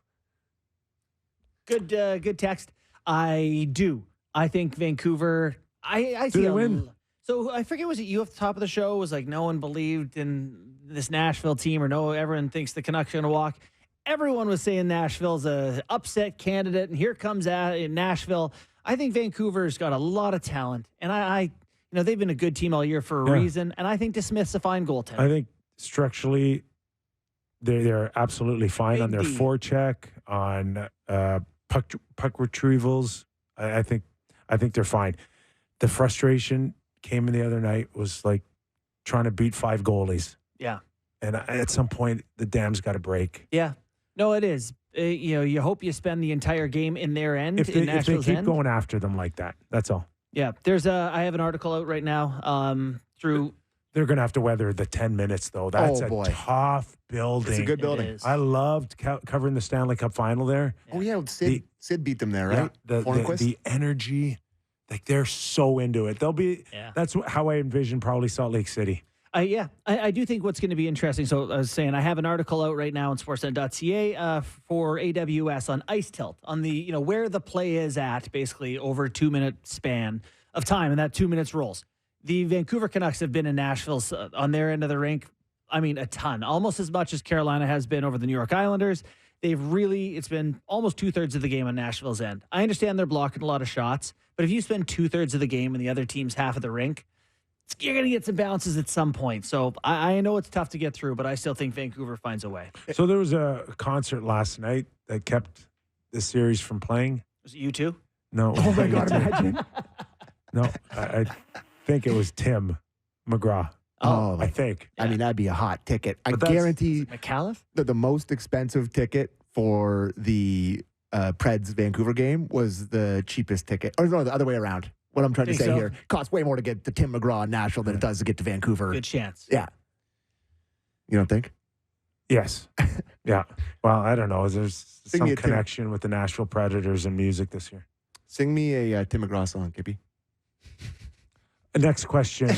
Good text. I do. I think Vancouver. I see they win? So I forget, was it you at the top of the show? It was like no one believed in this Nashville team, or everyone thinks the Canucks are going to walk. Everyone was saying Nashville's a upset candidate, and here comes Nashville. I think Vancouver's got a lot of talent, and they've been a good team all year for a reason, and I think DeSmith's a fine goaltender. I think structurally they're absolutely fine on their forecheck, on puck retrievals. I think they're fine. The frustration came in the other night was like trying to beat 5 goalies. Yeah. And at some point, the dam's got to break. Yeah. No, it is. You hope you spend the entire game in their end. If they keep going after them like that, that's all. Yeah. I have an article out right now They're going to have to weather the 10 minutes, though. That's a tough building. It's a good building. I loved covering the Stanley Cup final there. Oh, yeah. Sid beat them there, right? Yeah, the energy, like they're so into it. That's how I envision probably Salt Lake City. I do think what's going to be interesting. So I was saying, I have an article out right now on sportsnet.ca for AWS on ice tilt, on the, where the play is at basically over a 2-minute span of time, and that 2 minutes rolls. The Vancouver Canucks have been in Nashville on their end of the rink, a ton, almost as much as Carolina has been over the New York Islanders. It's been almost 2/3 of the game on Nashville's end. I understand they're blocking a lot of shots, but if you spend 2/3 of the game in the other team's half of the rink, you're going to get some bounces at some point. So I know it's tough to get through, but I still think Vancouver finds a way. So there was a concert last night that kept the series from playing. Was it U2? No. Oh, my God, imagine. No, I think it was Tim McGraw. Oh, I think. I mean, that'd be a hot ticket. I guarantee McAuliffe? that the most expensive ticket for the Preds Vancouver game was the cheapest ticket. Or no, the other way around. What I'm trying to say here, costs way more to get to Tim McGraw in Nashville than it does to get to Vancouver. Good chance. Yeah. You don't think? Yes. Yeah. Well, I don't know. There's some connection with the Nashville Predators and music this year. Sing me a Tim McGraw song, Kippy. Next question,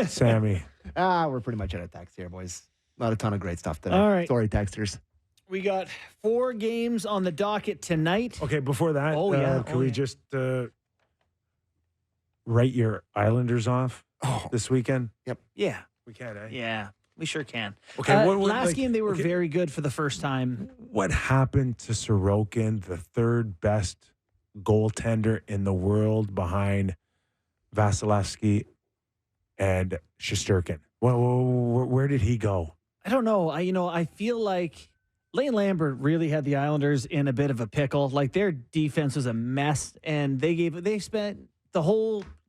Sammy. We're pretty much out of text here, boys. Not a ton of great stuff today. All right. Sorry, texters. We got 4 games on the docket tonight. Okay, before that, can we just write your Islanders off this weekend? Yep. Yeah. We can, eh? Yeah. We sure can. Okay, last game they were very good for the first time. What happened to Sorokin, the third best goaltender in the world behind Vasilevsky and Shesterkin? Where did he go? I don't know. I feel like Lane Lambert really had the Islanders in a bit of a pickle. Like their defense was a mess, and they spent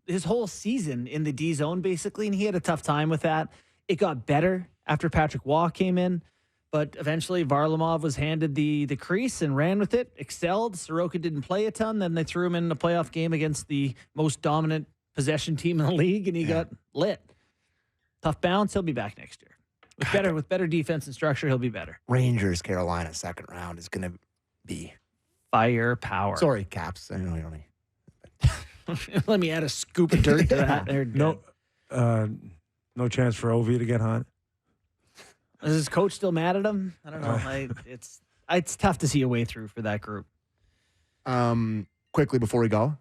his whole season in the D zone basically, and he had a tough time with that. It got better after Patrick Waugh came in, but eventually Varlamov was handed the crease and ran with it, excelled. Sorokin didn't play a ton. Then they threw him in a playoff game against the most dominant possession team in the league, and he got lit. Tough bounce. He'll be back next year. With better defense and structure, he'll be better. Rangers, Carolina, second round is going to be firepower. Sorry, Caps. I know you don't. Let me add a scoop of dirt to that. There, no chance for Ovi to get hot. Is his coach still mad at him? I don't know. It's tough to see a way through for that group. Quickly before we go,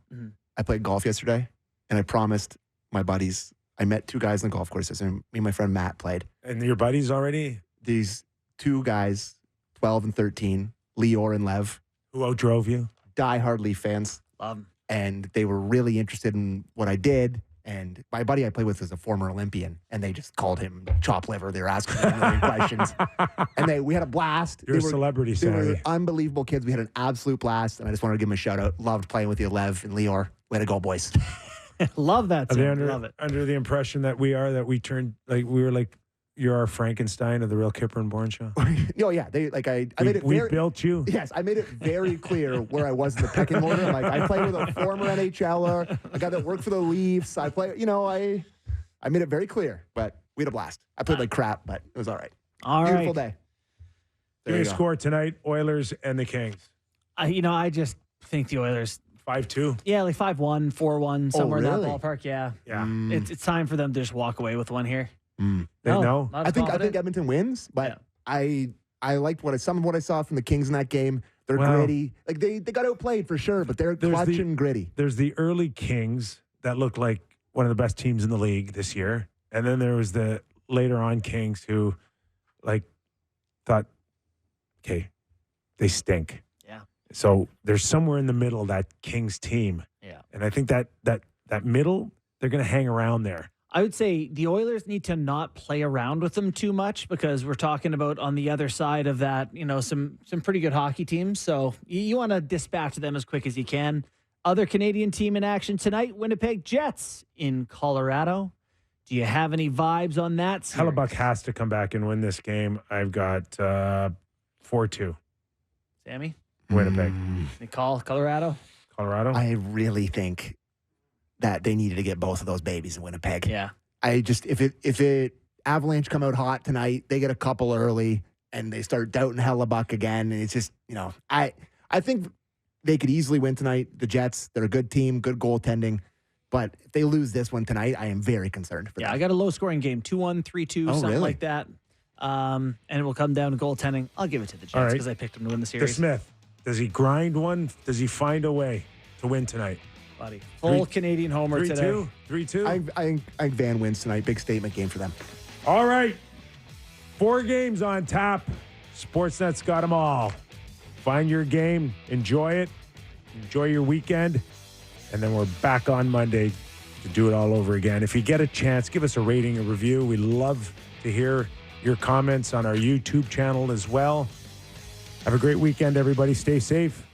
I played golf yesterday, and I promised my buddies. I met two guys on the golf course. And me and my friend Matt played. And your buddies already? These two guys, 12 and 13, Lior and Lev. Who outdrove you? Diehard Leaf fans. Love them. And they were really interested in what I did. And my buddy I played with is a former Olympian, and they just called him chop liver. They were asking him a million questions. And we had a blast. You're a celebrity, They were Sammy. unbelievable kids. We had an absolute blast, and I just wanted to give them a shout out. Loved playing with you, Lev and Lior. Way to go, boys. Love that. Are they Love it. under the impression that we were like you're our Frankenstein of the real Kyper and Bourne show? Oh yeah, I made it. We built you. Yes, I made it very clear where I was in the pecking order. Like I played with a former NHLer, a guy that worked for the Leafs. I made it very clear. But we had a blast. I played like crap, but it was all right. Beautiful day. Give me a score tonight: Oilers and the Kings. I just think the Oilers 5-2. Yeah, like 5-1, 4-1, somewhere in really? that ballpark. Yeah. It's time for them to just walk away with one here. No. I think Edmonton wins, but I liked some of what I saw from the Kings in that game. They're gritty. Like they got outplayed for sure, but they're clutch and gritty. There's the early Kings that look like one of the best teams in the league this year, and then there was the later on Kings who, thought, okay, they stink. Yeah. So there's somewhere in the middle that Kings team. Yeah. And I think that middle, they're going to hang around there. I would say the Oilers need to not play around with them too much because we're talking about on the other side of that, some pretty good hockey teams. So you want to dispatch them as quick as you can. Other Canadian team in action tonight, Winnipeg Jets in Colorado. Do you have any vibes on that series? Hellebuck has to come back and win this game. I've got 4-2. Sammy? Winnipeg. They call Colorado? Colorado? I really think that they needed to get both of those babies in Winnipeg. Yeah. If it Avalanche come out hot tonight, they get a couple early and they start doubting Hellebuck again. And it's just, I think they could easily win tonight. The Jets, they're a good team, good goaltending. But if they lose this one tonight, I am very concerned for them. I got a low scoring game, 2-1, 3-2, something really? like that. And it will come down to goaltending. I'll give it to the Jets because I picked them to win the series. To Smith, does he grind one? Does he find a way to win tonight? Buddy. Full Canadian homer today. 3-2? I think Van wins tonight. Big statement game for them. All right. 4 games on tap. Sportsnet's got them all. Find your game. Enjoy it. Enjoy your weekend. And then we're back on Monday to do it all over again. If you get a chance, give us a rating, a review. We love to hear your comments on our YouTube channel as well. Have a great weekend, everybody. Stay safe.